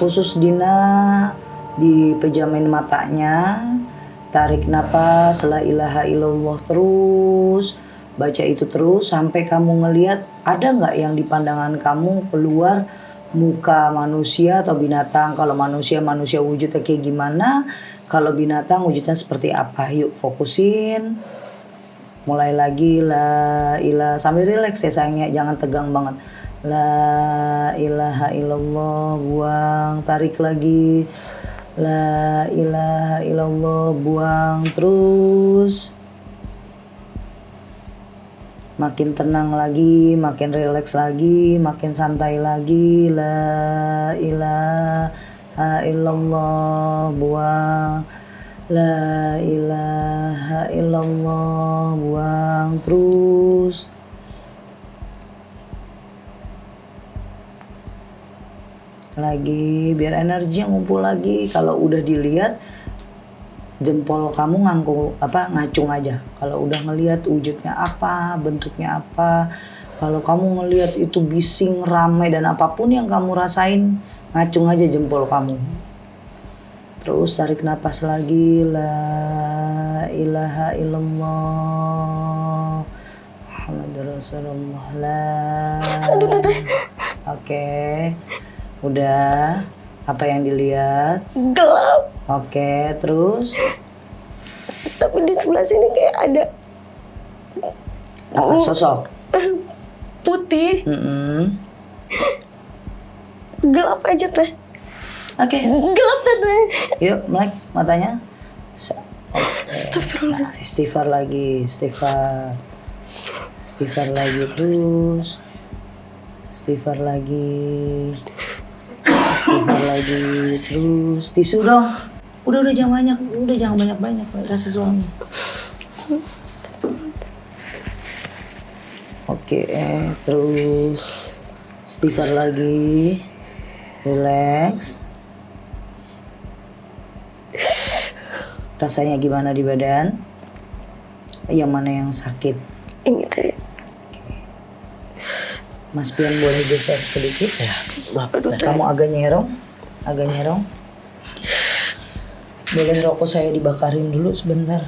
Khusus Dina dipejamin matanya. Tarik napas, la ilaha illallah terus. Baca itu terus sampai kamu ngelihat ada nggak yang di pandangan kamu keluar muka manusia atau binatang. Kalau manusia wujudnya kayak gimana, kalau binatang wujudnya seperti apa. Yuk fokusin. Mulai lagi la ilaha, sambil relax ya sayangnya, jangan tegang banget. La ilaha illallah, buang, tarik lagi. La ilaha illallah, buang terus. Makin tenang lagi, makin rileks lagi, makin santai lagi. La ilaha illallah, buang. La ilaha illallah, buang terus. Lagi, biar energi yang ngumpul lagi. Kalau udah dilihat, jempol kamu ngacung aja. Kalau udah ngelihat wujudnya apa, bentuknya apa. Kalau kamu ngelihat itu bising, ramai dan apapun yang kamu rasain, ngacung aja jempol kamu. Terus tarik napas lagi. La ilaha illallah Muhammadur Rasulullah. Oke. Udah. Apa yang dilihat? Gelap. Oke, terus? Tapi di sebelah sini kayak ada Apa sosok? putih. Gelap aja teh. Oke. Gelap teh. Yuk, melek matanya. Astagfirullahaladzim. Istighfar lagi, istighfar lagi terus. Istighfar lagi terus. Tisu dong. Udah jangan banyak, kasih suami. Oke, terus istighfar lagi. Relax. Rasanya gimana di badan? Yang mana yang sakit? Ini teh. Mas Pian boleh geser sedikit? Ya, maaf. Kamu agak nyerong. Boleh rokok saya dibakarin dulu sebentar.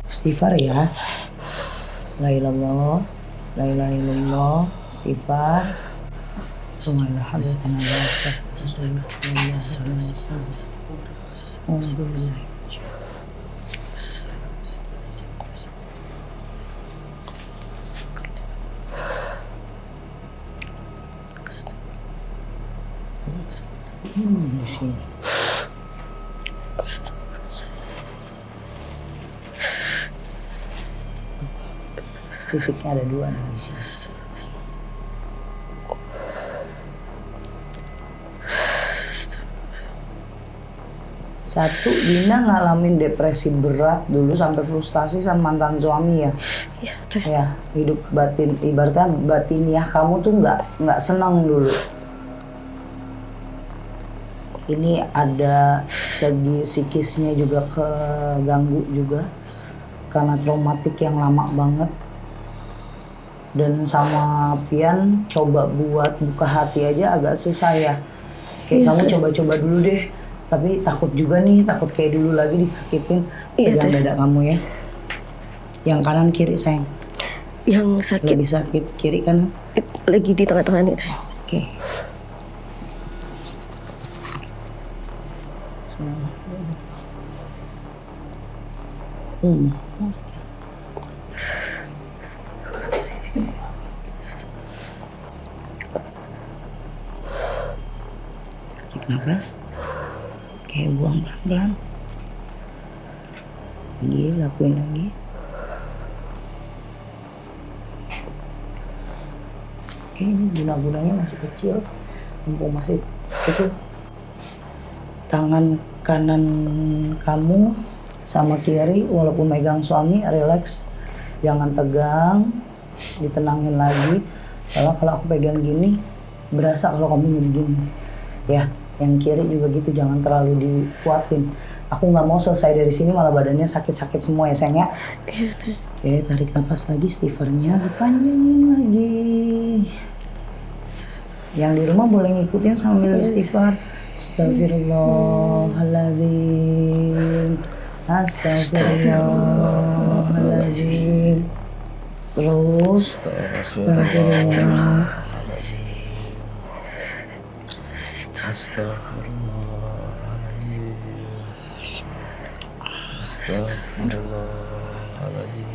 Istighfar ya. La ilallah, la ilaha illallah, istighfar. Di sini. Titiknya ada 2 nih di sini. Satu, Dina ngalamin depresi berat dulu sampai frustasi sama mantan suami ya. Iya tuh. Ya, hidup batin, ibaratnya batiniah kamu tuh nggak senang dulu. Ini ada segi psikisnya juga keganggu juga karena traumatik yang lama banget. Dan sama Pian coba buat buka hati aja agak susah ya. Kayak kamu coba-coba dulu deh. Tapi takut juga nih, takut kayak dulu lagi disakitin. Pegang dada kamu ya. Yang kanan kiri sayang. Yang sakit. Lebih sakit kiri kanan. Lagi di tengah-tengah nih. Oke. Tarik nafas. Oke, buang pelan-pelan. Lagi, lakuin lagi. Oke, ini guna-gunanya masih kecil. Mumpung masih itu. Tangan kanan kamu sama kiri walaupun megang suami relax. Jangan tegang. Ditenangin lagi. Soalnya kalau aku pegang gini berasa kalau kamu begini. Ya. Yang kiri juga gitu, jangan terlalu dikuatin. Aku nggak mau selesai dari sini malah badannya sakit-sakit semua ya sayang ya. Oke, tarik nafas lagi, istighfarnya dipanjangin lagi. Yang di rumah boleh ngikutin sambil istighfar. Astagfirullahaladzim, astagfirullahaladzim. Terus, astagfirullah. Astagfirullahaladzim. Astagfirullahaladzim.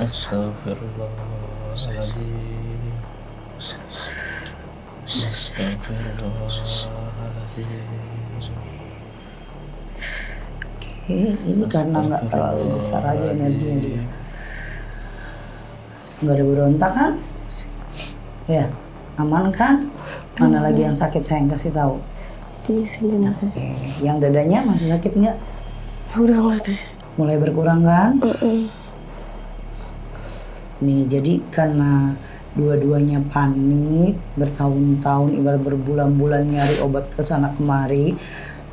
Astagfirullahaladzim. Astagfirullahaladzim. Oke, ini karena nggak terlalu besar aja energinya dia. Nggak ada berontak kan? Ya. Aman kan? Mana lagi yang sakit sayang kasih tahu. Di sini. Oke, yang dadanya masih sakit nggak? Udah nggak teh. Mulai berkurang kan? Nih, jadi karena dua-duanya panik, bertahun-tahun, ibarat berbulan-bulan nyari obat ke sana kemari.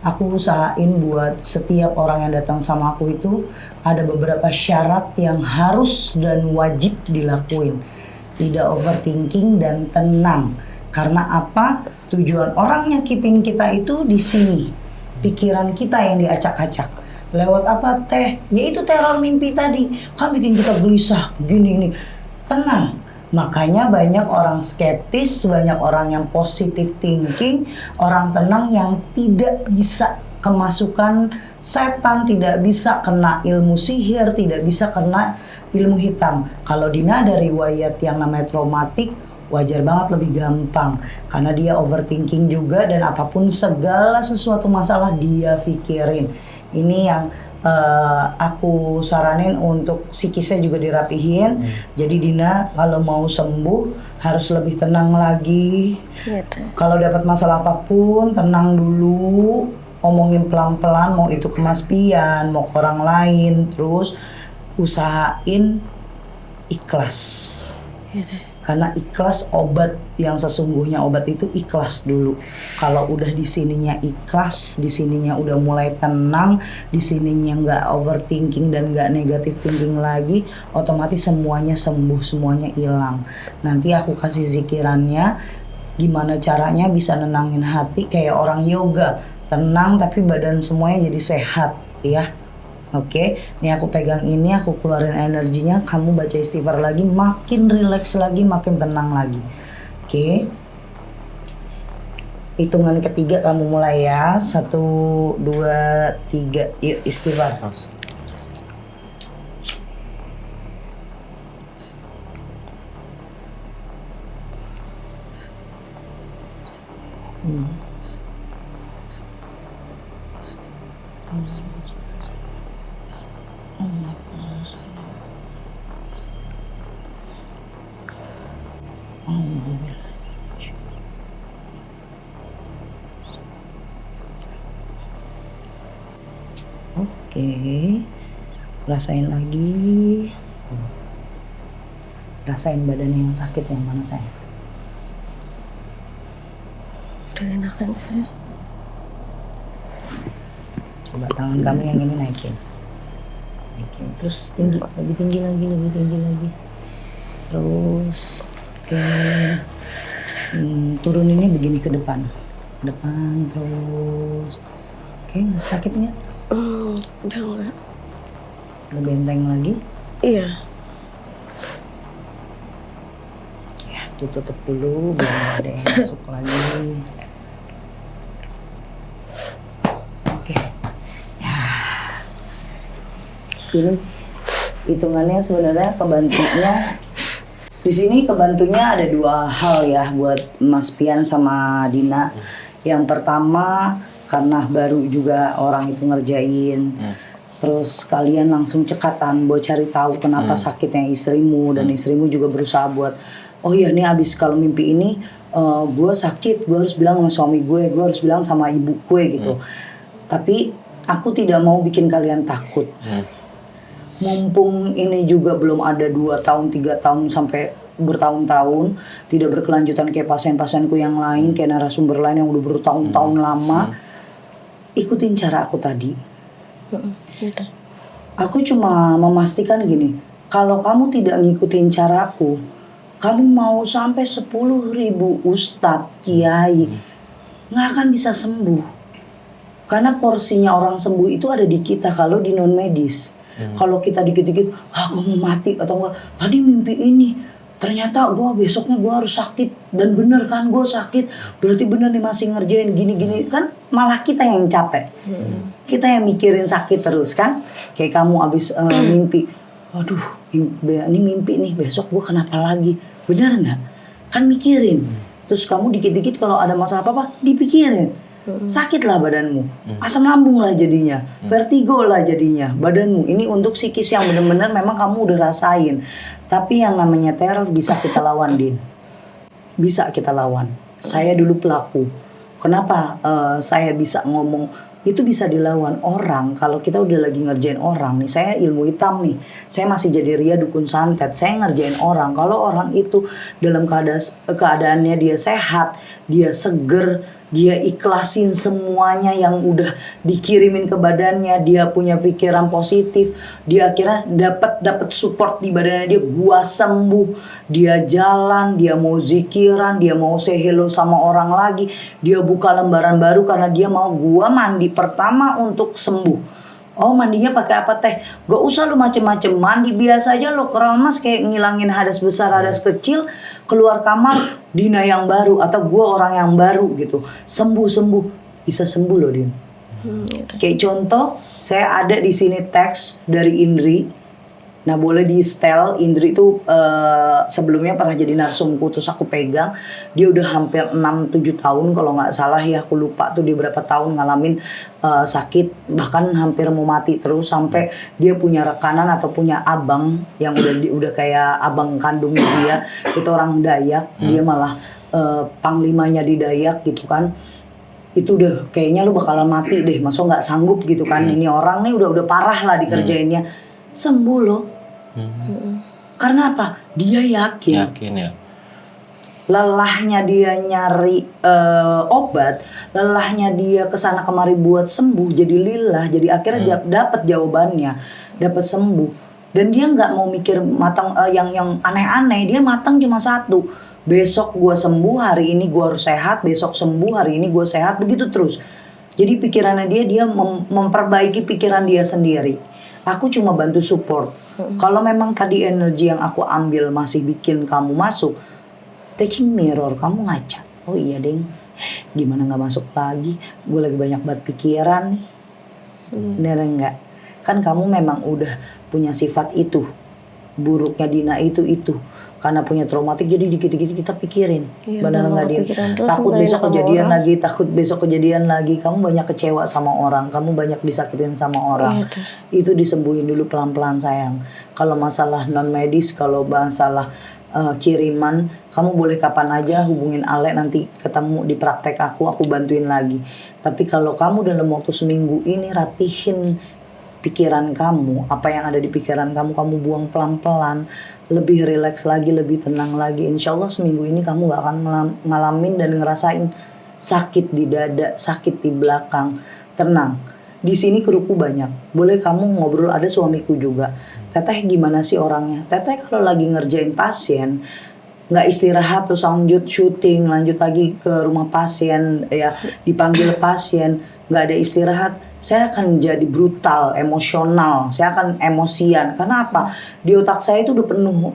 Aku usahain buat setiap orang yang datang sama aku itu ada beberapa syarat yang harus dan wajib dilakuin. Tidak overthinking dan tenang. Karena apa? Tujuan orang nyakitin kita itu di sini. Pikiran kita yang diacak-acak. Lewat apa teh? Yaitu teror mimpi tadi. Kan bikin kita gelisah, gini ini. Tenang. Makanya banyak orang skeptis, banyak orang yang positive thinking, orang tenang yang tidak bisa kemasukan setan, tidak bisa kena ilmu sihir, tidak bisa kena ilmu hitam. Kalau Dina ada riwayat yang namanya traumatik, wajar banget lebih gampang. Karena dia overthinking juga dan apapun segala sesuatu masalah dia pikirin. Ini yang aku saranin untuk psikisnya juga dirapihin. Jadi Dina kalau mau sembuh harus lebih tenang lagi. Kalau dapat masalah apapun tenang dulu. Omongin pelan-pelan, mau itu ke Mas Pian, mau ke orang lain, terus usahain ikhlas. Karena ikhlas obat yang sesungguhnya, obat itu ikhlas dulu. Kalau udah di sininya ikhlas, di sininya udah mulai tenang, di sininya nggak overthinking dan nggak negative thinking lagi, otomatis semuanya sembuh, semuanya hilang. Nanti aku kasih zikirannya, gimana caranya bisa nenangin hati kayak orang yoga. tenang tapi badan semuanya jadi sehat ya. Oke, nih aku pegang ini, aku keluarin energinya, kamu baca istighfar lagi, makin rileks lagi, makin tenang lagi. Oke. Hitungan ketiga kamu mulai ya. 1, 2, 3, yuk istighfar. Oke, rasain lagi. Tuh. Rasain badan yang sakit yang mana sayang? Udah enakan saya. Coba tangan kamu yang ini naikin. Naikin, terus tinggi, lebih tinggi lagi, lebih tinggi lagi. Terus, oke. Turuninnya begini ke depan. Depan terus. Oke, sakit nggak? Udah enggak. Lebih enteng lagi. Iya. Ya, ditutup dulu biar nggak ada yang masuk lagi. Oke. Ya. Ini hitungannya sebenarnya kebantunya. Di sini kebantunya ada 2 hal ya buat Mas Pian sama Dina. Yang pertama karena baru juga orang itu ngerjain. Terus kalian langsung cekatan buat cari tahu kenapa sakitnya istrimu, dan istrimu juga berusaha buat, oh iya nih abis kalau mimpi ini gue sakit, gue harus bilang sama suami gue harus bilang sama ibu gue gitu. Tapi aku tidak mau bikin kalian takut. Mumpung ini juga belum ada 2 tahun, 3 tahun sampai bertahun-tahun, tidak berkelanjutan kayak pasien-pasienku yang lain, kayak narasumber lain yang udah bertahun-tahun lama. Ikutin cara aku tadi. Aku cuma memastikan gini, kalau kamu tidak ngikutin caraku, kamu mau sampai 10.000 ustadz, kiai, nggak akan bisa sembuh. Karena porsinya orang sembuh itu ada di kita kalau di non medis. Kalau kita dikit-dikit, gue mau mati atau enggak, tadi mimpi ini, ternyata besoknya gue harus sakit, dan bener kan gue sakit, berarti bener nih masih ngerjain gini-gini, kan malah kita yang capek. Kita yang mikirin sakit terus kan. Kayak kamu abis mimpi, waduh ini mimpi nih, besok gue kenapa lagi, bener nggak? Kan mikirin. Terus kamu dikit-dikit kalau ada masalah apa-apa dipikirin, sakit lah badanmu, asam lambung lah jadinya, vertigo lah jadinya badanmu. Ini untuk psikis yang benar-benar memang kamu udah rasain. Tapi yang namanya teror bisa kita lawan, Din. Bisa kita lawan. Saya dulu pelaku. Kenapa saya bisa ngomong itu bisa dilawan orang kalau kita udah lagi ngerjain orang nih. Saya ilmu hitam nih. Saya masih jadi Ria dukun santet. Saya ngerjain orang. Kalau orang itu dalam keadaannya dia sehat, dia seger, dia ikhlasin semuanya yang udah dikirimin ke badannya, dia punya pikiran positif, dia akhirnya dapat support di badannya dia, gua sembuh, dia jalan, dia mau zikiran, dia mau say hello sama orang lagi, dia buka lembaran baru karena dia mau gua mandi pertama untuk sembuh. Oh mandinya pakai apa teh? Gak usah lu macem-macem, mandi biasa aja lo, keramas kayak ngilangin hadas besar, hadas kecil, keluar kamar, Dina yang baru atau gua orang yang baru gitu. Sembuh, bisa sembuh loh Din. Kayak contoh, saya ada di sini teks dari Indri. Nah boleh di setel, Indri itu sebelumnya pernah jadi narsumku, terus aku pegang. Dia udah hampir 6-7 tahun kalau nggak salah ya, aku lupa tuh dia berapa tahun ngalamin sakit, bahkan hampir mau mati terus, sampai dia punya rekanan atau punya abang yang udah kayak abang kandungnya dia, itu orang Dayak, dia malah panglimanya di Dayak gitu kan. Itu udah kayaknya lu bakalan mati deh, masa nggak sanggup gitu kan. Ini orang nih udah parah lah dikerjainnya, sembuh loh. Karena apa? Dia yakin ya. Lelahnya dia nyari obat, lelahnya dia kesana kemari buat sembuh, jadi lillah, jadi akhirnya dia dapat jawabannya, dapat sembuh. Dan dia nggak mau mikir matang yang aneh-aneh, dia matang cuma satu. Besok gue sembuh, hari ini gue harus sehat, besok sembuh, hari ini gue sehat, begitu terus. Jadi pikirannya dia memperbaiki pikiran dia sendiri. Aku cuma bantu support. Kalau memang tadi energi yang aku ambil masih bikin kamu masuk, taking mirror, kamu ngaca. Oh iya deng, gimana nggak masuk lagi? Gue lagi banyak banget pikiran nih. Bener enggak? Kan kamu memang udah punya sifat itu. Buruknya Dina itu. Karena punya traumatik jadi dikit-dikit kita pikirin. Iya, Bener enggak Din? Takut besok kejadian lagi, kamu banyak kecewa sama orang, kamu banyak disakitin sama orang. Itu disembuhin dulu pelan-pelan sayang. Kalau masalah non medis, kalau masalah kiriman, kamu boleh kapan aja hubungin Ale, nanti ketemu di praktek aku bantuin lagi. Tapi kalau kamu dalam waktu seminggu ini rapihin pikiran kamu, apa yang ada di pikiran kamu buang pelan-pelan, lebih rileks lagi, lebih tenang lagi. Insya Allah seminggu ini kamu gak akan ngalamin dan ngerasain sakit di dada, sakit di belakang. Tenang, di sini kruku banyak. Boleh kamu ngobrol, ada suamiku juga. Teteh gimana sih orangnya? Teteh kalau lagi ngerjain pasien, nggak istirahat terus lanjut syuting, lanjut lagi ke rumah pasien, ya dipanggil pasien, nggak ada istirahat, saya akan jadi brutal, emosional, saya akan emosian. Karena apa? Di otak saya itu udah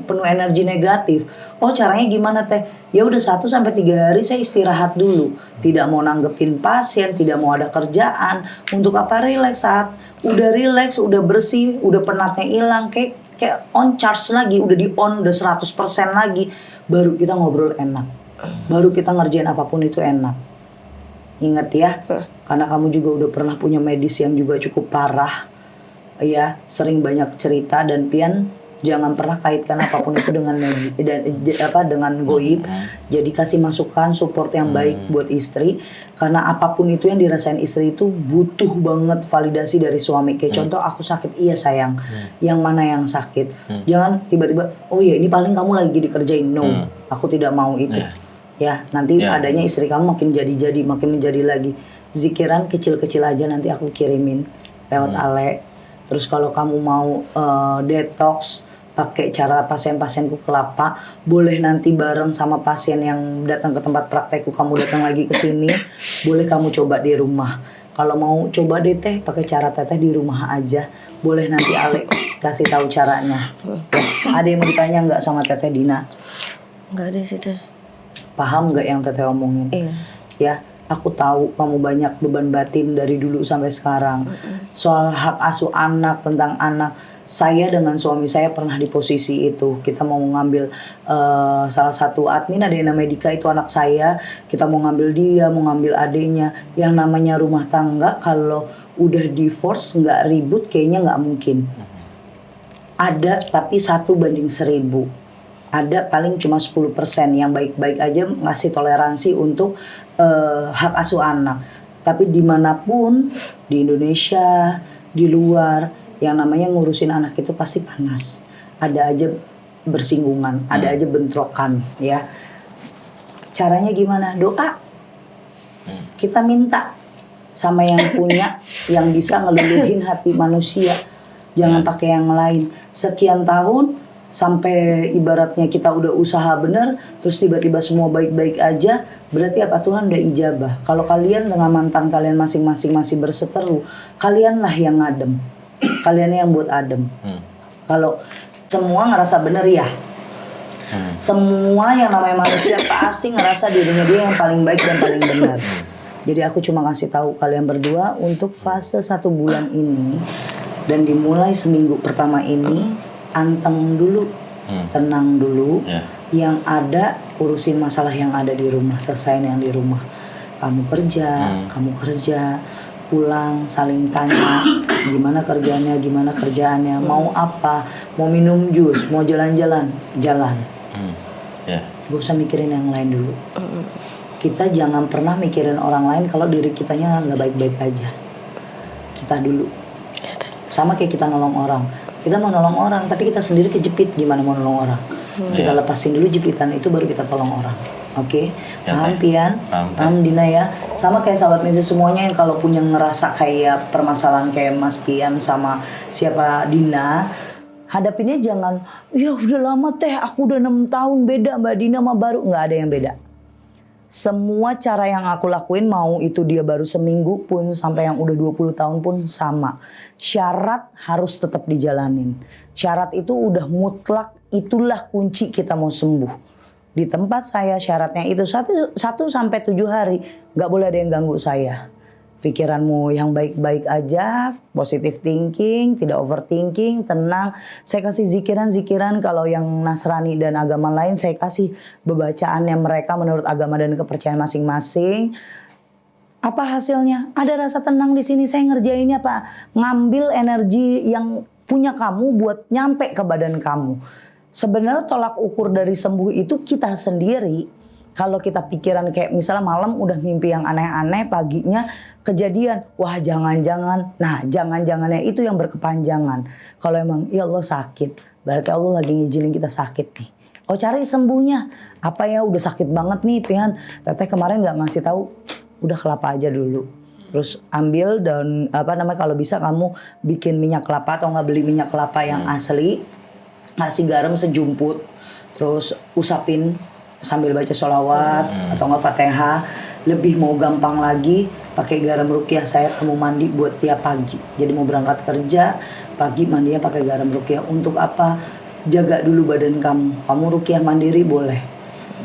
penuh energi negatif. Oh caranya gimana teh? Ya udah 1 sampai 3 hari saya istirahat dulu. Tidak mau nanggepin pasien, tidak mau ada kerjaan. Untuk apa rileks? Saat udah rileks, udah bersih, udah penatnya hilang, kayak on charge lagi, udah di on, udah 100% lagi, baru kita ngobrol enak. Baru kita ngerjain apapun itu enak. Ingat ya, karena kamu juga udah pernah punya medis yang juga cukup parah. Ya, sering banyak cerita dan pian jangan pernah kaitkan apapun itu dengan dengan goib. Jadi kasih masukan, support yang baik buat istri. Karena apapun itu yang dirasain istri itu butuh banget validasi dari suami. Kayak contoh aku sakit, iya sayang. Yang mana yang sakit? Jangan tiba-tiba, oh ya ini paling kamu lagi dikerjain. No, aku tidak mau itu. Ya, nanti adanya istri kamu makin jadi-jadi, makin menjadi lagi. Zikiran kecil-kecil aja nanti aku kirimin lewat Ale. Terus kalau kamu mau detox, pakai cara pasien-pasienku kelapa, boleh nanti bareng sama pasien yang datang ke tempat praktekku, kamu datang lagi ke sini, boleh kamu coba di rumah. Kalau mau coba deh teh, pakai cara teteh di rumah aja, boleh nanti Ale kasih tahu caranya. Ya, ada yang mau ditanya nggak sama teteh Dina? Nggak ada sih teh. Paham nggak yang teteh omongin? Iya. Ya, aku tahu kamu banyak beban batin dari dulu sampai sekarang. Soal hak asuh anak, tentang anak. Saya dengan suami saya pernah di posisi itu. Kita mau ngambil salah satu admin, ada yang namanya Dika, itu anak saya. Kita mau ngambil dia, mau ngambil adiknya. Yang namanya rumah tangga kalau udah divorce nggak ribut kayaknya nggak mungkin. Ada tapi 1:1000. Ada paling cuma 10% yang baik-baik aja ngasih toleransi untuk hak asuh anak. Tapi dimanapun, di Indonesia, di luar, yang namanya ngurusin anak itu pasti panas. Ada aja bersinggungan, ada aja bentrokan, ya. Caranya gimana? Doa. Kita minta sama yang punya, yang bisa ngeluluhin hati manusia. Jangan pakai yang lain. Sekian tahun, sampai ibaratnya kita udah usaha bener, terus tiba-tiba semua baik-baik aja, berarti apa? Tuhan udah ijabah. Kalau kalian dengan mantan kalian masing-masing masih berseteru, kalianlah yang ngadem, kalian yang buat adem. Kalau semua ngerasa bener ya, semua yang namanya manusia pasti ngerasa dirinya dia yang paling baik dan paling benar. Jadi aku cuma ngasih tahu kalian berdua untuk fase 1 bulan ini dan dimulai seminggu pertama ini, anteng dulu, tenang dulu. Yang ada urusin masalah yang ada di rumah, selesain yang di rumah. Kamu kerja, pulang saling tanya gimana kerjaannya, mau apa, mau minum jus, mau jalan-jalan, jalan. Gak usah mikirin yang lain dulu. Kita jangan pernah mikirin orang lain kalau diri kitanya nggak baik-baik aja. Kita dulu. Sama kayak kita nolong orang. Kita mau nolong orang, tapi kita sendiri kejepit, gimana mau nolong orang? Kita lepasin dulu jepitan itu, baru kita tolong orang. Oke? Paham Pian? Paham Dina ya? Sama kayak sahabat medis semuanya yang kalau punya ngerasa kayak permasalahan kayak Mas Pian sama siapa Dina, hadapinnya jangan, ya udah lama teh, aku udah 6 tahun beda Mbak Dina sama baru. Nggak ada yang beda. Semua cara yang aku lakuin, mau itu dia baru seminggu pun sampai yang udah 20 tahun pun sama. Syarat harus tetap dijalanin. Syarat itu udah mutlak, itulah kunci kita mau sembuh. Di tempat saya syaratnya itu 1 sampai 7 hari nggak boleh ada yang ganggu saya. Pikiranmu yang baik-baik aja, positive thinking, tidak overthinking, tenang. Saya kasih zikiran-zikiran, kalau yang Nasrani dan agama lain saya kasih bebacaannya mereka menurut agama dan kepercayaan masing-masing. Apa hasilnya? Ada rasa tenang di sini. Saya ngerjainnya Pak, ngambil energi yang punya kamu buat nyampe ke badan kamu. Sebenarnya tolak ukur dari sembuh itu kita sendiri. Kalau kita pikiran kayak misalnya malam udah mimpi yang aneh-aneh, paginya kejadian, wah jangan-jangan. Nah jangan-jangannya itu yang berkepanjangan. Kalau emang ya Allah sakit, berarti Allah lagi ngizinin kita sakit nih. Oh cari sembuhnya. Apa ya udah sakit banget nih Pian. Teteh kemarin nggak ngasih tahu, udah kelapa aja dulu. Terus ambil daun kalau bisa kamu bikin minyak kelapa atau nggak beli minyak kelapa yang asli, kasih garam sejumput, terus usapin sambil baca sholawat atau nggak Fatihah. Lebih mau gampang lagi pakai garam ruqyah. Saya kamu mandi buat tiap pagi. Jadi mau berangkat kerja pagi mandinya pakai garam ruqyah. Untuk apa? Jaga dulu badan kamu. Kamu ruqyah mandiri boleh.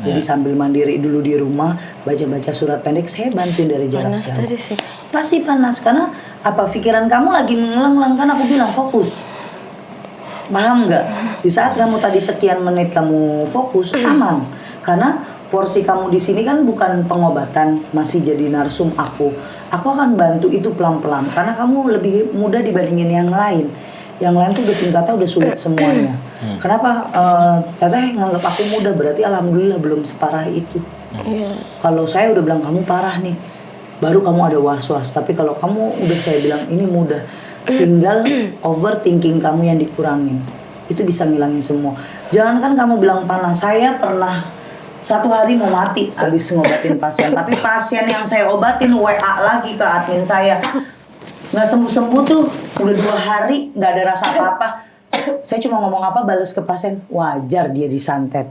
Jadi sambil mandiri dulu di rumah baca-baca surat pendek. Saya bantuin dari jarak jauh. Panas tadi sih. Pasti panas karena apa? Pikiran kamu lagi ngelang-lang, kan aku bilang fokus. Paham nggak? Di saat kamu tadi sekian menit kamu fokus, aman. Karena porsi kamu di sini kan bukan pengobatan, masih jadi narsum aku. Aku akan bantu itu pelan-pelan karena kamu lebih mudah dibandingin yang lain. Yang lain tuh udah tingkatnya udah sulit semuanya. Kenapa? Teteh nganggap aku mudah, berarti alhamdulillah belum separah itu. Kalau saya udah bilang kamu parah nih, baru kamu ada was-was. Tapi kalau kamu udah saya bilang ini mudah, tinggal overthinking kamu yang dikurangin. Itu bisa ngilangin semua. Jangankan kamu bilang panas, saya pernah 1 hari mau mati habis ngobatin pasien. Tapi pasien yang saya obatin WA lagi ke admin saya, nggak sembuh-sembuh tuh, udah 2 hari nggak ada rasa apa-apa. Saya cuma ngomong apa, balas ke pasien, wajar dia disantet.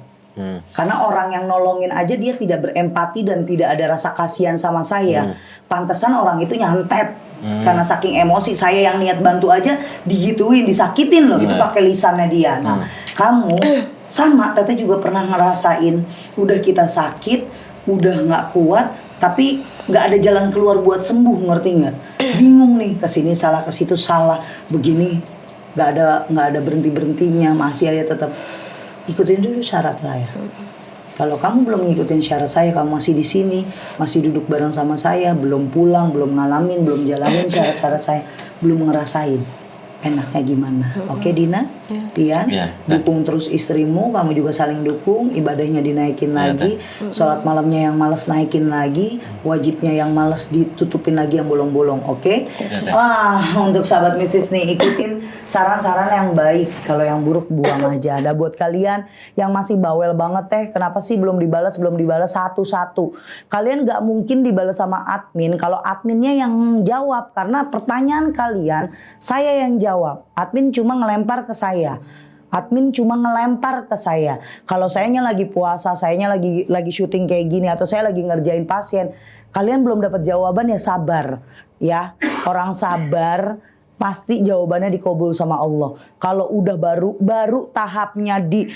Karena orang yang nolongin aja dia tidak berempati dan tidak ada rasa kasihan sama saya. Pantesan orang itu nyantet. Karena saking emosi, saya yang niat bantu aja digituin, disakitin loh. Itu pakai lisannya dia. Nah, kamu sama, Teteh juga pernah ngerasain udah kita sakit, udah nggak kuat, tapi nggak ada jalan keluar buat sembuh, ngerti nggak? Bingung nih, kesini salah, ke situ salah, begini nggak ada berhentinya, masih aja tetap ikutin dulu syarat saya. Kalau kamu belum ngikutin syarat saya, kamu masih di sini, masih duduk bareng sama saya, belum pulang, belum ngalamin, belum jalanin syarat-syarat saya, belum ngerasain enaknya gimana. Oke Dina, Pian, dukung terus istrimu, kamu juga saling dukung, ibadahnya dinaikin lagi, sholat malamnya yang malas naikin lagi, wajibnya yang malas ditutupin lagi yang bolong-bolong, oke? Wah, untuk sahabat mistis nih, ikutin saran-saran yang baik, kalau yang buruk buang aja. Ada buat kalian yang masih bawel banget teh, kenapa sih belum dibalas satu-satu? Kalian gak mungkin dibalas sama admin, kalau adminnya yang jawab, karena pertanyaan kalian, saya yang jawab. Admin cuma ngelempar ke saya. Kalau sayanya lagi puasa, sayanya lagi syuting kayak gini, atau saya lagi ngerjain pasien, kalian belum dapat jawaban ya sabar. Ya, orang sabar pasti jawabannya dikabul sama Allah. Kalau udah baru tahapnya di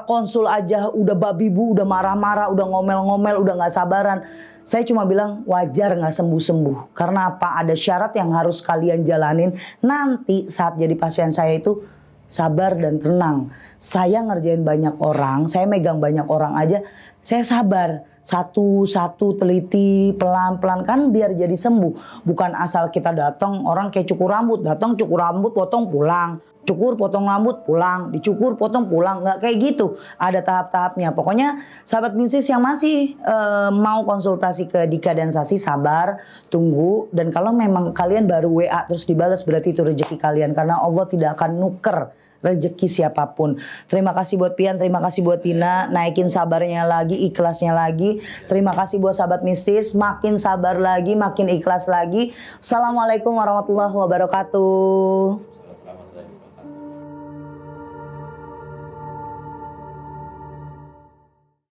konsul aja udah babi bu, udah marah-marah, udah ngomel-ngomel, udah nggak sabaran. Saya cuma bilang wajar nggak sembuh-sembuh. Karena apa? Ada syarat yang harus kalian jalanin. Nanti saat jadi pasien saya itu sabar dan tenang. Saya ngerjain banyak orang, saya megang banyak orang aja, saya sabar. Satu-satu teliti, pelan-pelan, kan biar jadi sembuh. Bukan asal kita datang, orang kayak cukur rambut, potong pulang. Cukur, potong rambut, pulang. Dicukur, potong, pulang. Nggak kayak gitu. Ada tahap-tahapnya. Pokoknya sahabat bisnis yang masih mau konsultasi ke Dika dan Sasi, sabar, tunggu. Dan kalau memang kalian baru WA terus dibalas, berarti itu rezeki kalian. Karena Allah tidak akan nuker rezeki siapapun. Terima kasih buat Pian, terima kasih buat Tina. Naikin sabarnya lagi, ikhlasnya lagi. Terima kasih buat sahabat mistis. Makin sabar lagi, makin ikhlas lagi. Assalamualaikum warahmatullahi wabarakatuh.